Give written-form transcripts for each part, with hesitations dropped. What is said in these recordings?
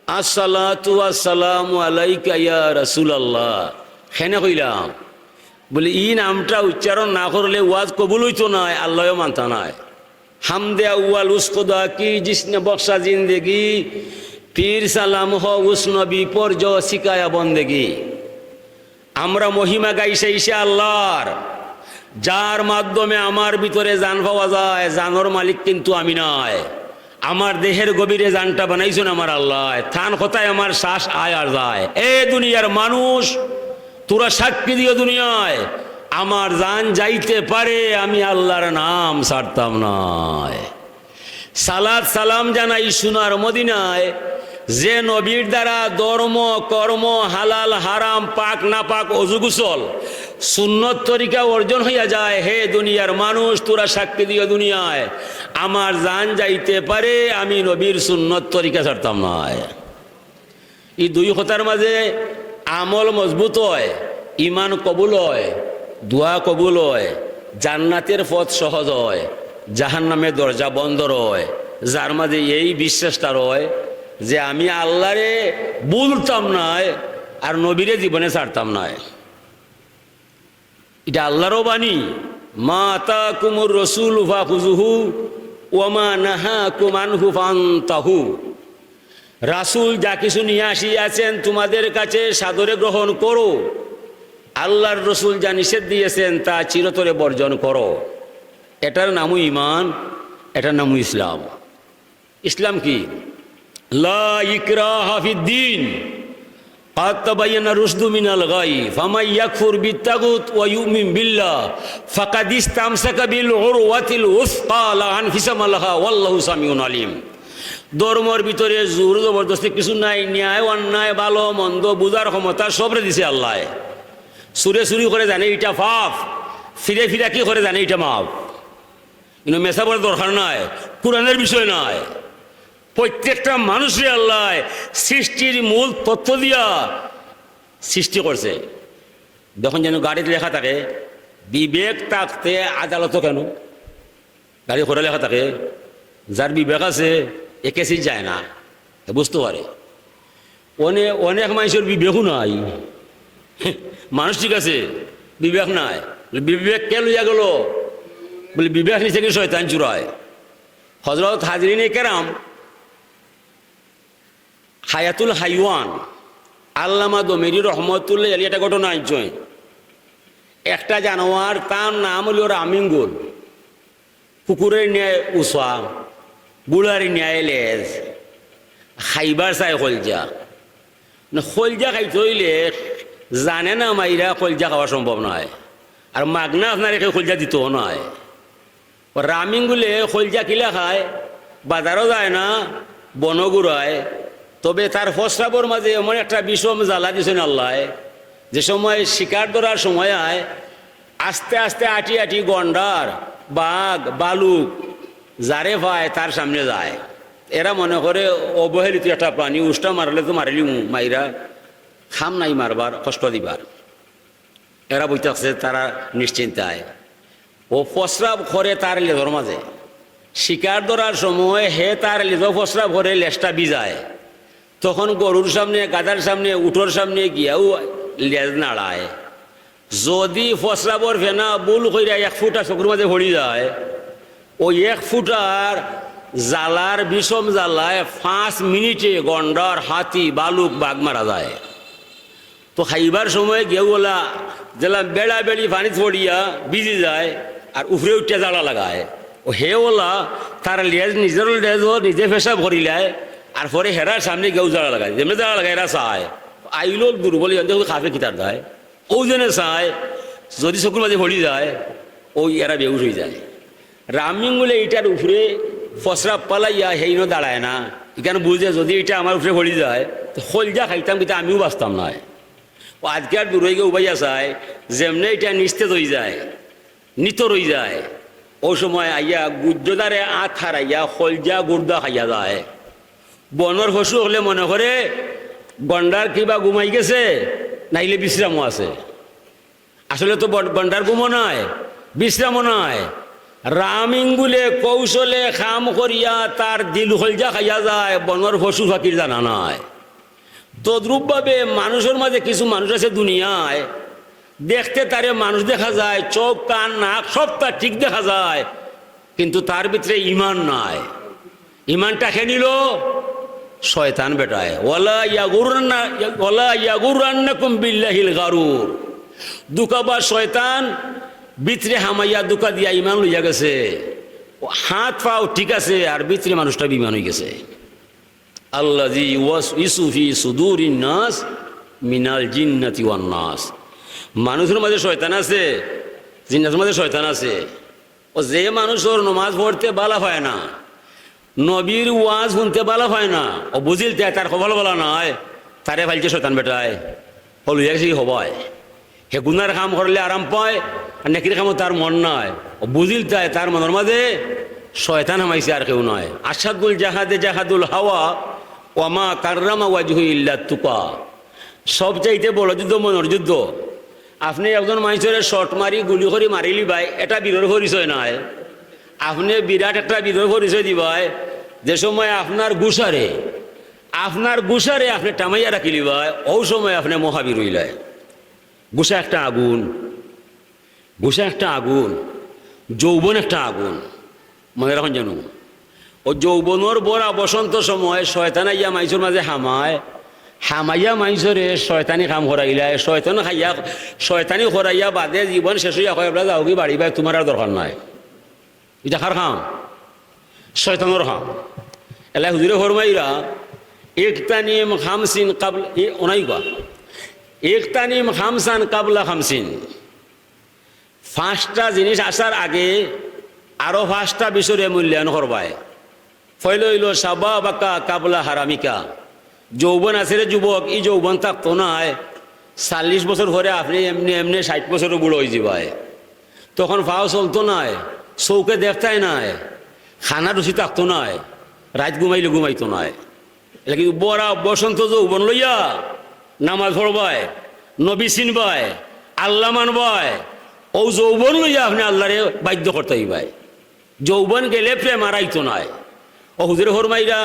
আসসালাতু আসসালামু আলাইকা ইয়া রাসূলুল্লাহ। হেনে কইলাম বলে ই নামটা উচ্চারণ না করলে ওয়াজ কবুল হইতো নয়, আল্লাহও মানতা নয়। হামদে আউয়াল উসকুদা কি জিসনে বক্সা জিন্দেগি, পীর সালাম হ উস নবী পর জ শিকায়া বন্দেগি। আমরা মহিমা গাইছে ইসে আল্লাহর, যার মাধ্যমে আমার ভিতরে জান পাওয়া যায়। জানোর মালিক কিন্তু আমি নয়। আমার দেহের গভীরে জানটা বানাইছেন আমার আল্লাহ। থান কথায় আমার শ্বাস আয় আর যায়। এ দুনিয়ার মানুষ, তোরা সাক্ষী দিও দুনিয়ায়, আমার জান যাইতে পারে, আমি আল্লাহর নাম ছাড়তাম নয়। সালাত সালাম জানাই সোনার মদিনায়, যে নবীর দ্বারা ধর্ম কর্ম হালাল হারাম পাক না পাক অজু গোসল সুন্নত তরিকা অর্জন হইয়া যায়। হে দুনিয়ার মানুষ, তোরা সাক্ষী দিও দুনিয়ায়, আমার জান যাইতে পারে, আমি নবীর সুন্নত তরিকা ছাড়তাম নয়। এই দুই কথার মাঝে আমল মজবুত হয়, ইমান কবুল হয়, দোয়া কবুল হয়, জান্নাতের পথ সহজ হয়, জাহান্নামের দরজা বন্ধ রয়। যার মাঝে এই বিশ্বাসটা রয় যে আমি আল্লাহরে বলতাম নয় আর নবীরে জীবনে ছাড়তাম নয়। এটা আল্লাহরও বাণী, মা আতাকুমুর রাসূল ফাখুযুহু ওয়া মা নাহাকুম আনহু ফান্তাহু। রাসূল যা কিছু নিয়ে আসিয়াছেন তোমাদের কাছে সাদরে গ্রহণ করো, আল্লাহর রসুল যা নিষেধ দিয়েছেন তা চিরতরে বর্জন করো। এটার নামই ইমান, এটার নামই ইসলাম। ইসলাম কি? লা ইকরাহা ফিদ্দীন ক্বাদ তাবায়্যানা রুশদু মিনাল গাই ফামান ইয়াকফুর বিত্তাগুত ওয়া ইউমিন বিল্লাহ ফাকাদ ইসতামসাকা বিল উরওয়াতিল উসকা লা আনফিসামা লাহা ওয়াল্লাহু সামিউন আলিম। ধর্মের ভিতরে জোর জবরদস্তি কিছু নাই। ন্যায় অন্যায় ভালো মন্দ বুঝার ক্ষমতা সবরে দিছে আল্লাহ। সুরে চুরি করে জানে এটা পাপ, ফিরে ফিরে কি করে জানে এটা মাপ। কিন্তু মেশাবার দরকার নাই, কোরআনের বিষয় নয়। প্রত্যেকটা মানুষই আল্লাহ সৃষ্টির মূল তত্ত্ব দিয়া সৃষ্টি করছে। যখন যেন গাড়িতে লেখা থাকে বিবেক থাকতে আদালত, কেন গাড়ি করে লেখা থাকে? যার বিবেক আছে একে সিট যায় না, বুঝতে পারে। অনেক মানুষের বিবেকও নাই। মানুষ ঠিক আছে, বিবেক নাই। বিবেক কে লইয়া গেল? বলে বিবেক নিচে কি শয়তান চুরায়। হযরত হাজরিনে কেরাম হায়াতুল হাইওয়ান আল্লামা দমেরি রহমতুল্লাহ আলী একটা ঘটনা আনছেন। একটা জানোয়ার, তার নাম হল রামিঙ্গুল। কুকুরের ন্যায় উষা, বুড়ার ন্যায় লেজ, খাইবার চাই খলজা। খলজা খাইতে হইলে জানে না মাইরা খলজা খাওয়া সম্ভব নয়, আর মাগনা আপনার একে খলজা দিতেও নয়। রামিঙ্গুলে খলজা কিলা খায়, বাজারও যায় না, বনগুড়ায়। তবে তার ফসরাবর মাঝে এমন একটা বিষম জ্বালা দিয়েছেন আল্লাহ, যে সময় শিকার ধরার সময় হয় আস্তে আস্তে আটি আটি গন্ডার বাঘ বালুক যারে পায় তার সামনে যায়। এরা মনে করে অবহেলিত একটা প্রাণী, উষ্টা মারলে তো মারিলি মাইরা খাম নাই মারবার, কষ্ট দিবার। এরা বই থাকছে তারা নিশ্চিন্তায়। ও ফসরাব করে তার লেজর মাঝে। শিকার ধরার সময় হে তার লেজর ফসরাব করে লেজটা বিজায়। তখন গরুর সামনে, গাধার সামনে, উঠোর সামনে গিয়াও লেজ নাড়ায়। যদি ফসরাবর ফেনা বুল কইরা 1 ফুটা চকুর মাঝে ভরি যায়, ওই 1 ফুটার জালার বিষম জ্বালায় 5 মিনিটে গন্ডার হাতি বালুক বাঘ মারা যায়। তো খাইবার সময় গেউলা যেলা বেড়া বেড়ি পানি পড়িয়া ভিজে যায় আর উফরে উঠিয়া জ্বালা লাগায়। ও হে ওলা তার লেজ নিজের লেজ নিজে ফেসা ভরিলায়, আর পরে হেরার সামনে গেউ জ্বালা লাগায়। যেমনি জ্বালা লাগায় এরা চায় আইল দুর্বল খাফে কিতার দেয়। ও জেনে চায় যদি চকুর মাঝে ভরি যায় ওই এরা বেউস হয়ে যায়। রামিঙ্গুলে এটার উপরে ফসরা পালাইয়া হেইন দাঁড়ায় না। এখানে বুঝে যদি এটা আমার উপরে ভরি যায় তো খলজা খাইতাম, কিন্তু আমিও বাঁচতাম নয়। ও আজকে আর দূরে গিয়ে উবাইয়া চায় যেমনি এটা নিস্তেজ হয়ে যায়, নিতর হয়ে যায়, ওই সময় আইয়া গুজ্জদারে আত হারাইয়া খলজা গুর্দা খাইয়া যায়। বনর পশু হলে মনে করে গন্ডার কিবা ঘুমাই গেছে, নাইলে বিশ্রামও আছে। আসলে তো গন্ডার ঘুমো নয়, বিশ্রামও নয়। রামিঙ্গুলে কৌশলে খাম করিয়া তার দিল খলজা খাইয়া যায়, বনর পশু ফাঁকির জানা নয়। তদ্রূপভাবে মানুষের মাঝে কিছু মানুষ আছে দুনিয়ায়, দেখতে তারে মানুষ দেখা যায়, চোখ কান নাক সব তার ঠিক দেখা যায়, কিন্তু তার ভিতরে ইমান নাই। ইমানটা খেয়ে নিল শয়তান বেটায়। ওয়ালা ইয়াগুরান্নাকুম বিল্লাহিল গারুর, দুকাবা শয়তান ভিতরে হামাইয়া দুকা দিয়া ইমান লইয়া গেছে। হাত পাও ঠিক আছে, আর ভিতরে মানুষটা বিমান হয়ে গেছে। আল্লাযী ইউওয়াসউিসু ফি সুদুরিন নাস মিনাল জিন্নাতি ওয়ান নাস, মানুষের মাঝে শয়তান আছে, জিন্নাতের মাঝে শয়তান আছে। ও যে মানুষের নমাজ পড়তে বালা হয় না, নবীর ওয়াজ শুনতে বালা হয় না, ও বুঝিল তার খবর বলা নয়, তারে ফাইলছে শয়তান বেটায়। হল হইয়া গেছে হবায়, হে গুনার কাম করলে আরাম পায়, আর নেকির কামও তার মন নয়। ও বুঝিল তার মনের মাঝে শয়তান হামাইছে, আর কেউ নয়। আসাদুল জাহাদে জাহাদুল হাওয়া ওয়ামা কাররামা ওয়াজহু ইল্লা তুকা, সবচাইতে বড় যুদ্ধ মনের যুদ্ধ। আপনি একজন মানুষের শর্ট মারি গুলি করে মারিলি ভাই, এটা বীরের পরিচয় নয়। আপনি বিরাট একটা বীরের পরিচয় দিবাই যে সময় আপনার গুসারে আপনি টামাইয়া রাখিলি ভাই, ও সময় আপনি মহাবীর হইলায়। গুসা একটা আগুন, যৌবন একটা আগুন, মনে রাখুন জানো। ও যৌবনের বড়া বসন্ত সময় শয়তান আইয়া মাইসের মাঝে হামাইয়া মাইসরে শয়তানি কাম করাইলায়, শয়তানি করাইয়া বাদে জীবন শেষ হইয়া কয় যাও কি বাড়ি ভাই, তোমার আর দরকার নাই। এটা কার খাম? শয়তানোর খাম। এলাই হুজুরে ফরমাইরা ইকতানিম খামসিন কাবলা ওনাইবা ইকতানিম খামসান কাবলা খামসিন, 5টা জিনিস আসার আগে আরো 5টা বিষয়ে মূল্যায়ন করবায়। ফয়ল হইল শাবাবাকা কাবলা হারামিকা, যৌবন আছে রে যুবক, এই যৌবন থাকতো নাই, 40 বছর পরে আপনি এমনি 60 বছরও বুড়ো হয়ে যাবায়। তখন ফাও চলতো নাই, চৌকে দেখতাই নাই, খানা রুচি থাকতো নাই, রাত ঘুমাইতো নাই। এটা কিন্তু বড়া বসন্ত যৌবন লইয়া নামাজ পড়বায়, নবী চিনবায়, আল্লাহ মানবায়, ও যৌবন লইয়া আপনি আল্লাহরে বাধ্য করতে হইবাই। যৌবন গেলে প্রেম আড়াইতো নাই। ও হুজুরে ফরমাইরা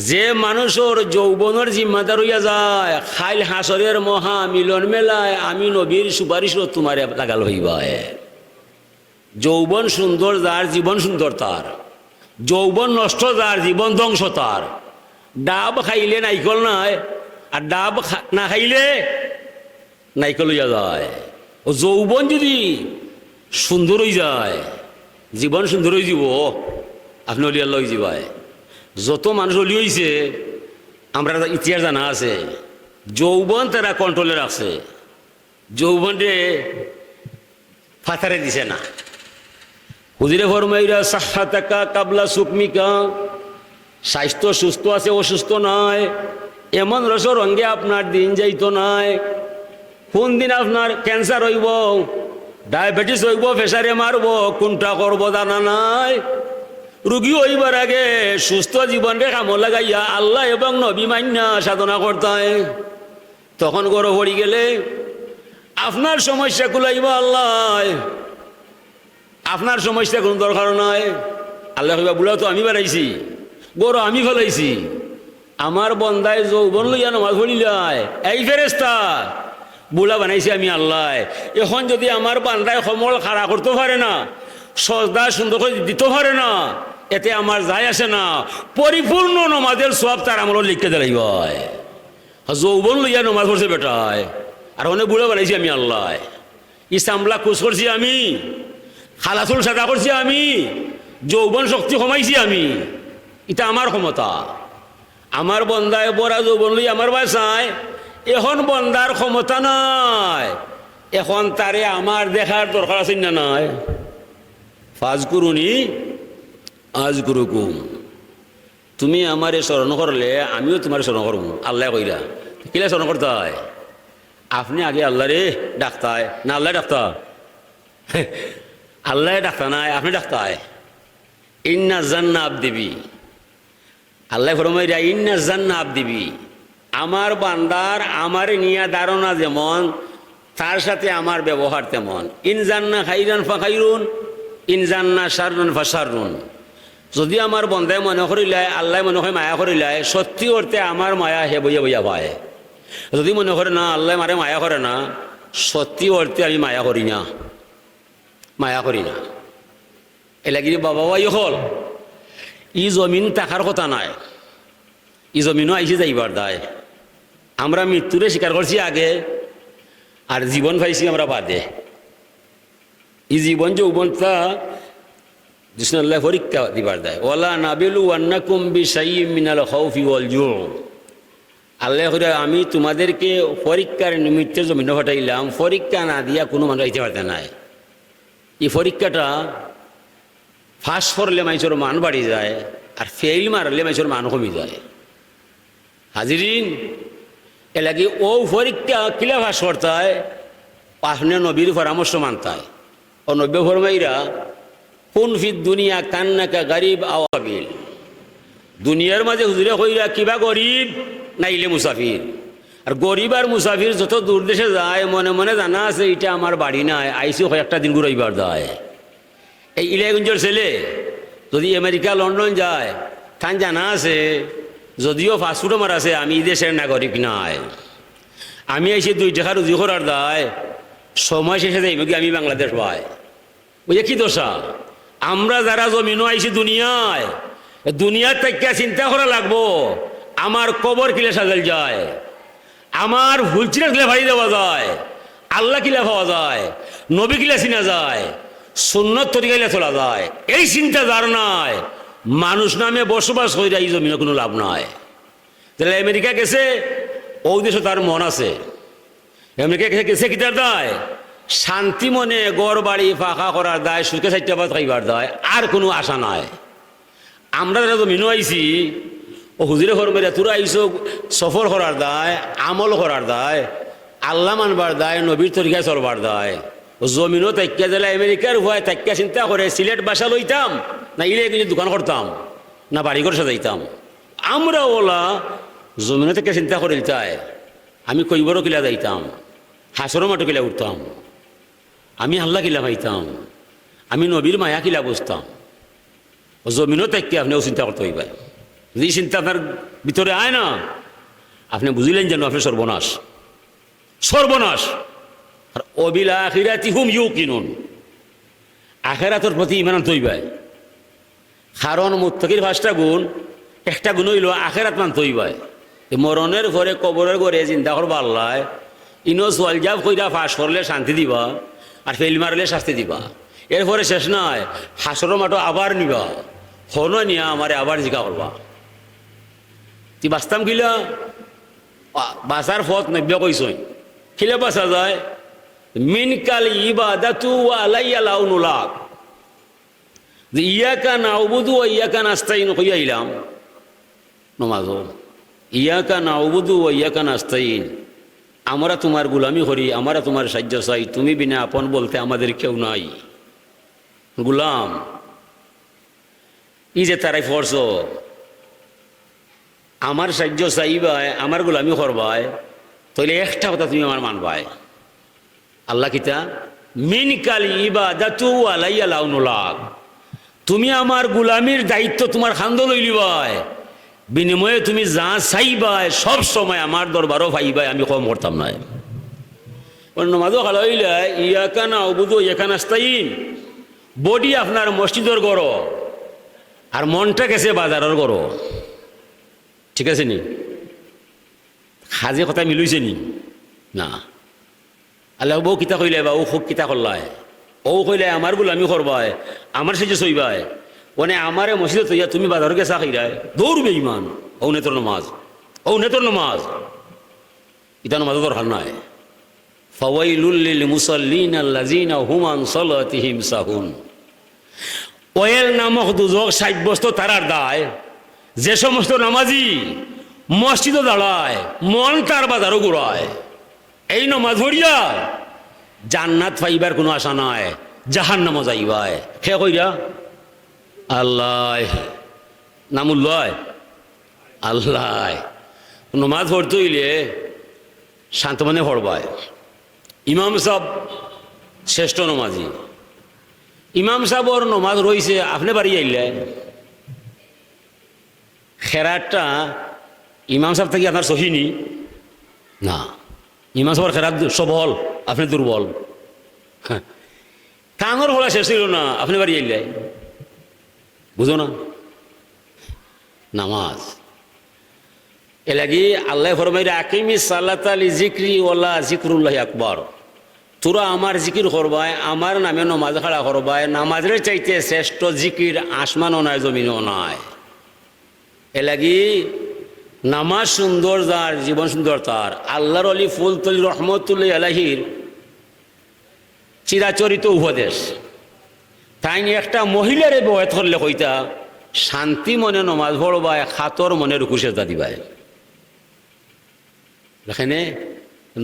যে মানুষের যৌবনের জিম্মাদার হইয়া যায়, খাইল হাসরের মহা মিলন মেলায় আমি নবীর সুপারিশ তোমার লাগাল হইবায়। যৌবন সুন্দর যার জীবন সুন্দর তার, যৌবন নষ্ট যার জীবন ধ্বংস তার। ডাব খাইলে নাইকল নাই, আর ডাব না খাইলে নাইকল হইয়া যায়। ও যৌবন যদি সুন্দর হয়ে যায়, জীবন সুন্দর হয়ে যাব, আপনি অলিয়ার লই যাবায়। যত মানুষ অলি হয়েছে আমরা ইতিহাস জানা আছে, যৌবন তারা কন্ট্রোলে রাখছে, যৌবনরে ফাতারে দিছে না। হুজুরে ফরমাইরা সাহাতাকা কাবলা সুকমিকা, স্বাস্থ্য সুস্থ আছে অসুস্থ নয়, এমন রসর রঙে আপনার দিন যাইতো নাই। কোন দিন আপনার ক্যান্সার হইব, ডায়াবেটিস হইব, প্রেসারে মারব, কোনটা করবো জানা নাই। রুগী হইবার আগে সুস্থ জীবনকে কামো লাগাইয়া আল্লাহ এবং নবী মান্যা সাধনা করতায়। তখন গরো পড়ি গেলে আপনার সমস্যা কুলাইব আল্লাহ, আপনার সমস্যা কোনো দরকার নয়। আল্লাহ কইবা বুড়া তো আমি বাড়াইছি, গরো আমি ফেলাইছি, আমার বন্দায় যৌবন লইয়া নামাজ পড়িলায়, এই ফেরেস্তা বুড়া বানাইছি আমি আল্লাহ। এখন যদি আমার বান্দায় সমল খাড়া করতে পারে না, সজদা সুন্দর করে দিতে পারে না, এতে আমার যায় আসে না। পরিপূর্ণ নমাজের সব তার আমল লিখতে দিলাই ভাই। যৌবন লইয়া নমাজ পড়ছে বেটায়, আর অনেক বুড়া বানাইছি আমি আল্লাহ। ইসামলা খুশ করছি আমি, খালাসুল সাদা করছি আমি, যৌবন শক্তি কমাইছি আমি, এটা আমার ক্ষমতা। আমার বন্দায় বড়া যৌবন লই আমার বাসায়, এখন বন্দার ক্ষমতা নাই, এখন তারে আমার দেখার দরকার আছে না নাই। ফাজকুরুনি আজকুরুকুম, তুমি আমারে স্মরণ করলে আমিও তোমার স্মরণ করবো। আল্লাহ কইরা কিলা স্মরণ করতে হয়? আপনি আগে আল্লাহ রে ডাকতায় না, আল্লাহ ডাকতা? আল্লাহ ডাকতা নাই, আপনি ডাকতায়। ইন্না জান্না আবদিবি, আল্লাহ ফরমাইরা ইন্না জান্না আবদিবি, আমার বান্দার আমার নিয়া ধারণা যেমন, তার সাথে আমার ব্যবহার তেমন। ইন জান্না খাইরান ফা খাইরুন, ইন জান্না শাররুন ফা শাররুন, যদি আমার বন্ধায় মনে করিলায় আল্লাহ মনে হয় মায়া করিলায় সত্যি অর্থে আমার মায়া হে বইয়া বইয়া পায়। যদি মনে করে না আল্লাহ মারে মায়া করে না, সত্যি অর্থে আমি মায়া করি না, মায়া করি না। এলাকি বাবা ভাই হল ই জমিন থাকার কথা নাই, ই জমিনও আইসে যাইবার দায়। আমরা মৃত্যুরে স্বীকার করছি আগে, আর জীবন পাইছি আমরা বাদে। ই জীবন যৌবনটা বিষ্ণুল্লাহ পরীক্ষা দিবার দেয়। ওলা নাবিলু আন্নাকুম বিশাইয়্যিম মিনাল খাউফি ওয়াল জু'। আল্লাহ করে আমি তোমাদেরকে পরীক্ষার নিমিত্তে জমিনে পাঠাইলাম, পরীক্ষা না দিয়া কোনো মানুষ আইতে পারতে নাই। এই পরীক্ষাটা ফাঁস করলে মানুষের মান বাড়ি যায়, আর ফেইল মারলে মানুষের মান কমি যায়। হাজিরিন, এ লাগি ও পরীক্ষা কিলা ফাঁস করতায়, আপনি নবীর পরামর্শ মানতায়। ও নব্য ফরমাইরা কোন ফিদ দুনিয়া কান্নাকা গরিব আওয়াবিল। দুনিয়ার মাঝে হুজুরে কইরা কিবা গরিব নাইলে মুসাফির। আর গরিব আর মুসাফির যত দূর দেশে যায় মনে মনে জানা আছে এটা আমার বাড়ি নাই, আইসি কয়েকটা দিন ঘুরাইবার যায়। এই ইলাইগঞ্জের ছেলে যদি আমেরিকা লন্ডন যায়, তান জানা আছে যদিও ফাস্টফুড আমার আছে আমি দেশের নাগরিক নাই, আমি আইসি 2 টাকা রুজি করার দায়, সময় শেষে যাইব কি আমি বাংলাদেশ পাই। বুঝে কি দশা? আমরা যারা জমিনও আইসি দুনিয়ায়, দুনিয়ার থেকে চিন্তা করা লাগবো আমার কবর কিলে সাজাল যায়, আমার ভুলচিনা কিলে ভাই দেওয়া যায়, আল্লাহ কিলা পাওয়া যায়, নবী কিলা চিনা যায়, সুন্নত তরিকাইলে চলা যায়। এই চিন্তা যার নাই, মানুষ নামে বসবাস হয়ে যায়, এই জমিনে কোনো লাভ নাই। তাহলে আমেরিকা গেছে, ও দেশে তার মন আছে। আমেরিকা গেছে কি তার দায়? শান্তি মনে গড় বাড়ি ফাঁকা করার দায়, সুখে সাইটটা ভাত খাইবার দায়, আর কোনো আশা নাই। আমরা যারা জমিনও আইছি, ও হুজুরে ফরমাইরা তোরা আইসো সফর করার দায়, আমল করার দায়, আল্লাহ মানবার দায়, নবীর তরিকায় চলবার দায়। ও জমিনও তাইকা দিলে আমেরিকার ভয় তাইকা চিন্তা করে সিলেট বাসা লইতাম না ইলে কিছু দোকান করতাম না বাড়ি ঘর সাজাইতাম। আমরা ওলা জমিনও থেকে চিন্তা করে দিতায় আমি কইবরও কিলা যাইতাম, হাসরও মাঠো কিলা উঠতাম, আমি আল্লাহ কিলা পাইতাম, আমি নবীর মায়া কিলা বুঝতাম। ও জমিনও তাইকে আপনিও চিন্তা করতে হইবে। যদি চিন্তা আপনার ভিতরে আয় না, আপনি বুঝিলেন যেন আপনি সর্বনাশ, সর্বনাশ। আর অবিল আখিরাতি হুম ইউকিনুন, আখিরাতের প্রতি ঈমান আনতে হইবে। কারণ মুত্তাকির 5টা গুণ, একটা গুণ হইল আখিরাত মানতে হইবে। মরণের ঘরে কবরের ঘরে চিন্তা করবা আল্লাহ ইনো সোয়াল জাব কইরা ফাঁস করলে শান্তি দিবা, আর ফেল মারলে শাস্তি দিবা। এরপরে শেষ নয়, হাসর মাঠো আবার নিবা, হন নিয়া আমারে আবার জিজ্ঞা করবা তুই বাঁচতাম কিলা। বাঁচার পথ নব্য কইসই কিলা বাঁচা যায়। মিনকাল ইবাদাতু ওয়া আলাইয়া লাউনুলাক, যে ইয়াকা নাউবুদু ওয়া ইয়াকা নাস্তাইন কইয়াইলাম নমাজও, ইয়াকা নাউবুদু ওয়া ইয়াকা নাস্তাইন, আমরা তোমার গোলামি করি, আমরা তোমার সাহায্য চাই, তুমি বিনা আপন বলতে আমাদের কেউ নাই। গোলাম ই যে তারাই ফরস আমার সাহায্য চাইবাই, আমার গোলামি করবাই, তাহলে একটা কথা তুমি আমার মানবাই। আল্লাহ কিতা মিনকাল ইবাদাতু আলাইয়া লাউনুলাক, তুমি আমার গোলামির দায়িত্ব তোমার খান্দ লইলিবাই, বিনিময়ে তুমি যা চাইবাই সব সময় আমার দরবারও ভাইবাই, আমি কম করতাম না। নমাজও খালা হইলে ইয়াকা নাউবুদু ওয়া ইয়াকা নাস্তাইন, বডি আপনার মসজিদের গড় আর মনটা গেছে বাজারের গড়, ঠিক আছে নি? হাজে কথা মিলইছে নি? না। আল্লাহ বউ কিতা কইলে বা ও খুব কিতা করলায়, ও কইলে আমার গোলামি করবাই, আমার সেজে চইবাই, মানে আমারে মসজিদে তৈয়া তুমি বাজারে গেছা খাইরায়, দৌড়বে ইমান। ও নেতর নমাজ, ও নেতর নমাজ, ইটা নমাজও দরকার নাই। ফাওয়াইলুল লিল মুসাল্লিন আল্লাযিনা হুম আন সালাতিহিম সাহুন, ওয়েল নামক দুজক সাব্যস্ত তারার দায়, যে সমস্ত নামাজি মসজিদে দাঁড়ায় মন তার বাজারও ঘুরায়, এই নমাজ পড়িয়া জান্নাত পাইবার কোনো আশা নাই, জাহান্নামও যাইবাই। সে কইরা আল্লাহ নামুল্লাহ আল্লাহ, নমাজ পড়তে হইলে শান্ত মানে পড়বায়। ইমাম সাহেব শ্রেষ্ঠ নমাজি, ইমাম সাহেবর নমাজ রয়েছে, আপনি বাড়ি আইলে খেরাতটা ইমাম সাহেব থেকে আপনার সহিনি না, ইমাম সাহেবের খেরাত সবল, আপনি দুর্বল। হ্যাঁ, কাঙর হলা শেষ ছিল না, আপনি বাড়ি এলে বুঝো না নামাজ এ লাগি আল্লাহ ফরমাইরা আকিমি সালাত আলি জিক্রি ওয়ালা জিক্রুল্লাহ আকবর, তোরা আমার জিকির করবায়, আমার নামে নমাজ খাড়া করবায়, নামাজের চাইতে শ্রেষ্ঠ জিকির আসমানও নয় জমিনও নয়। এ লাগি নামাজ সুন্দর যার, জীবন সুন্দর তার। আল্লাহর অলি ফুলতলি রহমতুল্লাহ আলাহির চিরাচরিত উপদেশ, তাই একটা মহিলারে বয়ত করলে কইতা শান্তি মনে নমাজ পড়বায়, খাতর মনে রুকু সেজদা দিবায়। এখানে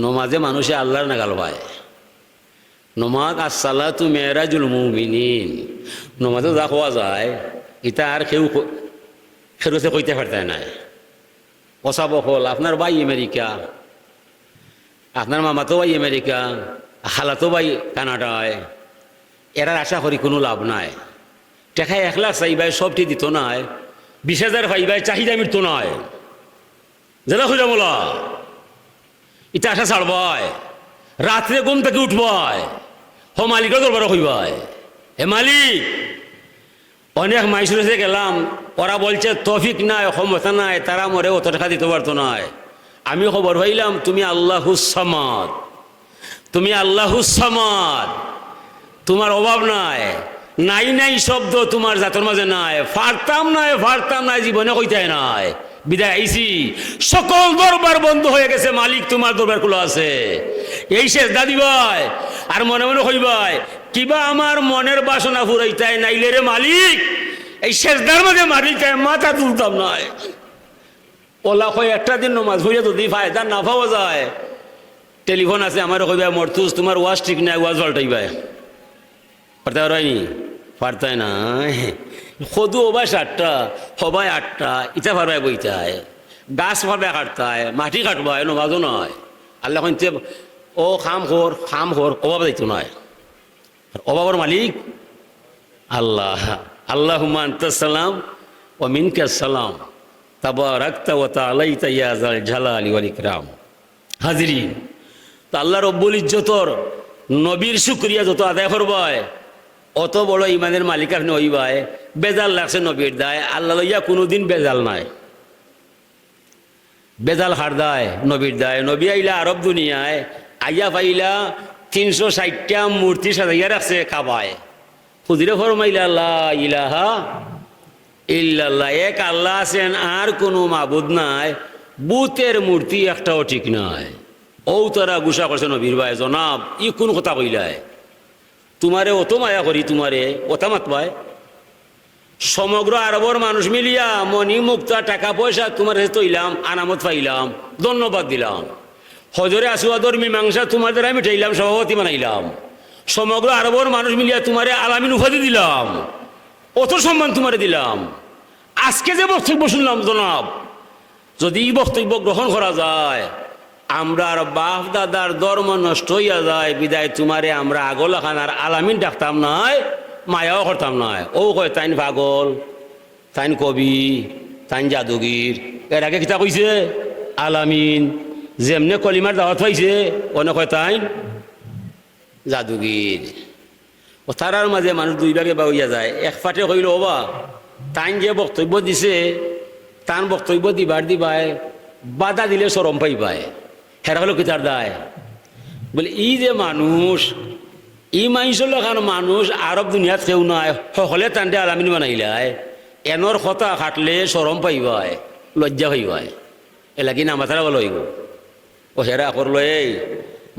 নমাজে মানুষে আল্লাহর নাগাল পায়। নমাজ আসসালাতু মেরাজুল মুমিনিন, নমাজে যা খোয়া যায় এটা আর কেউ ফেরতে কইতে পারতে না। অসাবক হল আপনার ভাই আমেরিকা, আপনার মামাতো ভাই আমেরিকা, খালাতো ভাই কানাডায়, এরার আশা করি কোনো লাভ নাই। টেকায় 1 লাখ চাইবাই সবটি দিত নাই, 20,000 পাইবাই চাহিদা মৃত্যু নয়। যেটা হইলা বলা এটা আশা ছাড়বাই, রাত্রে ঘুম থেকে উঠবাই, হ মালিকের দরবার হইবাই, হে মালিক। অনেক মাইসুরেছে গেলাম, ওরা বলছে তৌফিক নাই, ক্ষমতা নাই, তারা মরে অত টাকা দিতে পারতো নয়। আমি খবর পাইলাম তুমি আল্লাহুস সামাদ, তুমি আল্লাহুস সামাদ, তোমার অভাব নাই, নাই নাই শব্দ তোমার জাতের মাঝে নাই, ফারতাম নাই জীবনে কইতে নাই। বিদায় আইসি, সকল দরবার বন্ধ হয়ে গেছে, মালিক তোমার দরবার খোলা আছে। এই শেষ দাদি ভাই আর মনে মনে কইবাই কিবা আমার মনের বাসনা ফুরাইতাই নাইলে রে মালিক এই শেষদার মাঝে মারিতাই মাথা তুলতাম নাই। ওলা কয় একটা দিন নমাজ হইয়া যদি ফায়দা না পাওয়া যায়, টেলিফোন আছে আমার কইবা মরতুস তোমার ওয়াজ ঠিক নাই, ওয়াজ পাল্টাইবাই। পারতে পারবাইনি, পারতাই না। সদু হবাই 7টা, হবাই 8টা, ইটা পারবাই বইতায়, গাছ পারবাই কাটতায়, মাটি কাটবায়, নমাজও নয়। আল্লাহ কইতে ও খাম খোর অভাব দিত নয়। অভাবর মালিক আল্লাহ। আল্লাহুম্মা আনতাস সালাম ওয়া মিনকাস সালাম তাবারাকতা ওয়া তাআলাইতা ইয়া যাল জালালি ওয়াল ইকরাম। হাজিরিন, তো আল্লাহ রব্বুল ইজ্জতর নবীর শুকরিয়া যত আদায় করবায়, অত বড় ইমানের মালিক আপনি হইবাই। বেজাল লাগছে নবীর দায়, আল্লাহ লইয়া কোনোদিন বেজাল নাই। বেজাল হার দায় নবীর দায়। নবী আইলা আরব দুনিয়ায়, আইয়া পাইলা 360টা মূর্তি সাজাইয়া রাখছে কাবায়। খুদিরে ফরমাইলা লা ইলাহা ইল্লাল্লাহ, এক আল্লাহ আছেন আর কোনো মাবুদ নাই, বুতের মূর্তি একটাও ঠিক নাই। ও তারা গুসা করছে নবীর ভাই, জনাব ই কোন কথা কইলায়, তোমারে অত মায়া করি, তোমারে ওতা মাতবায়। সমগ্র আরবর মানুষ মিলিয়া মনি মুক্তা টাকা পয়সা তোমার কাছে তৈলাম, আনামত পাইলাম, ধন্যবাদ দিলাম। হজরে আসুয়াদর মীমাংসা তোমার দ্বারা মিটাইলাম, সভাপতি বানাইলাম। সমগ্র আরবর মানুষ মিলিয়া তোমারে আলামিন উপাধি দিলাম, অত সম্মান তোমারে দিলাম। আজকে যে বক্তব্য শুনলাম জনাব, যদি এই বক্তব্য গ্রহণ করা যায়, আমরা আর বাপ দাদার ধর্ম নষ্ট হইয়া যায়। বিদায় তোমারে আমরা আগলা খানার আলামিন ডাকতাম নাই, মায়াও করতাম নাই। ও কয় তাইন পাগল, তাইন কবি, তাইন জাদুগির। এর আগে কিতা কইছে আলামিন। যেমনে কলিমার দাওয়াত পাইছে অনেক কয় তাইন জাদুগির। ও তারার মাঝে মানুষ 2 ভাগে হইয়া যায়। এক ফাটে কইল ওবা তাইন যে বক্তব্য দিছে, তান বক্তব্য দিবায় বাধা দিলে শরম পাইবায়। হেরা হলো কিতার দায় বলে ই যে মানুষ, ই মাইসল খান মানুষ আরব দুনিয়াত কেউ নাই, সকলে তান্ডে আলামিন বানাইলায়। এনর কথা খাটলে শরম পাইবায়, লজ্জা হইবায়। এলাকি নামাতারা বলো হইব। ও হেরা করলো এই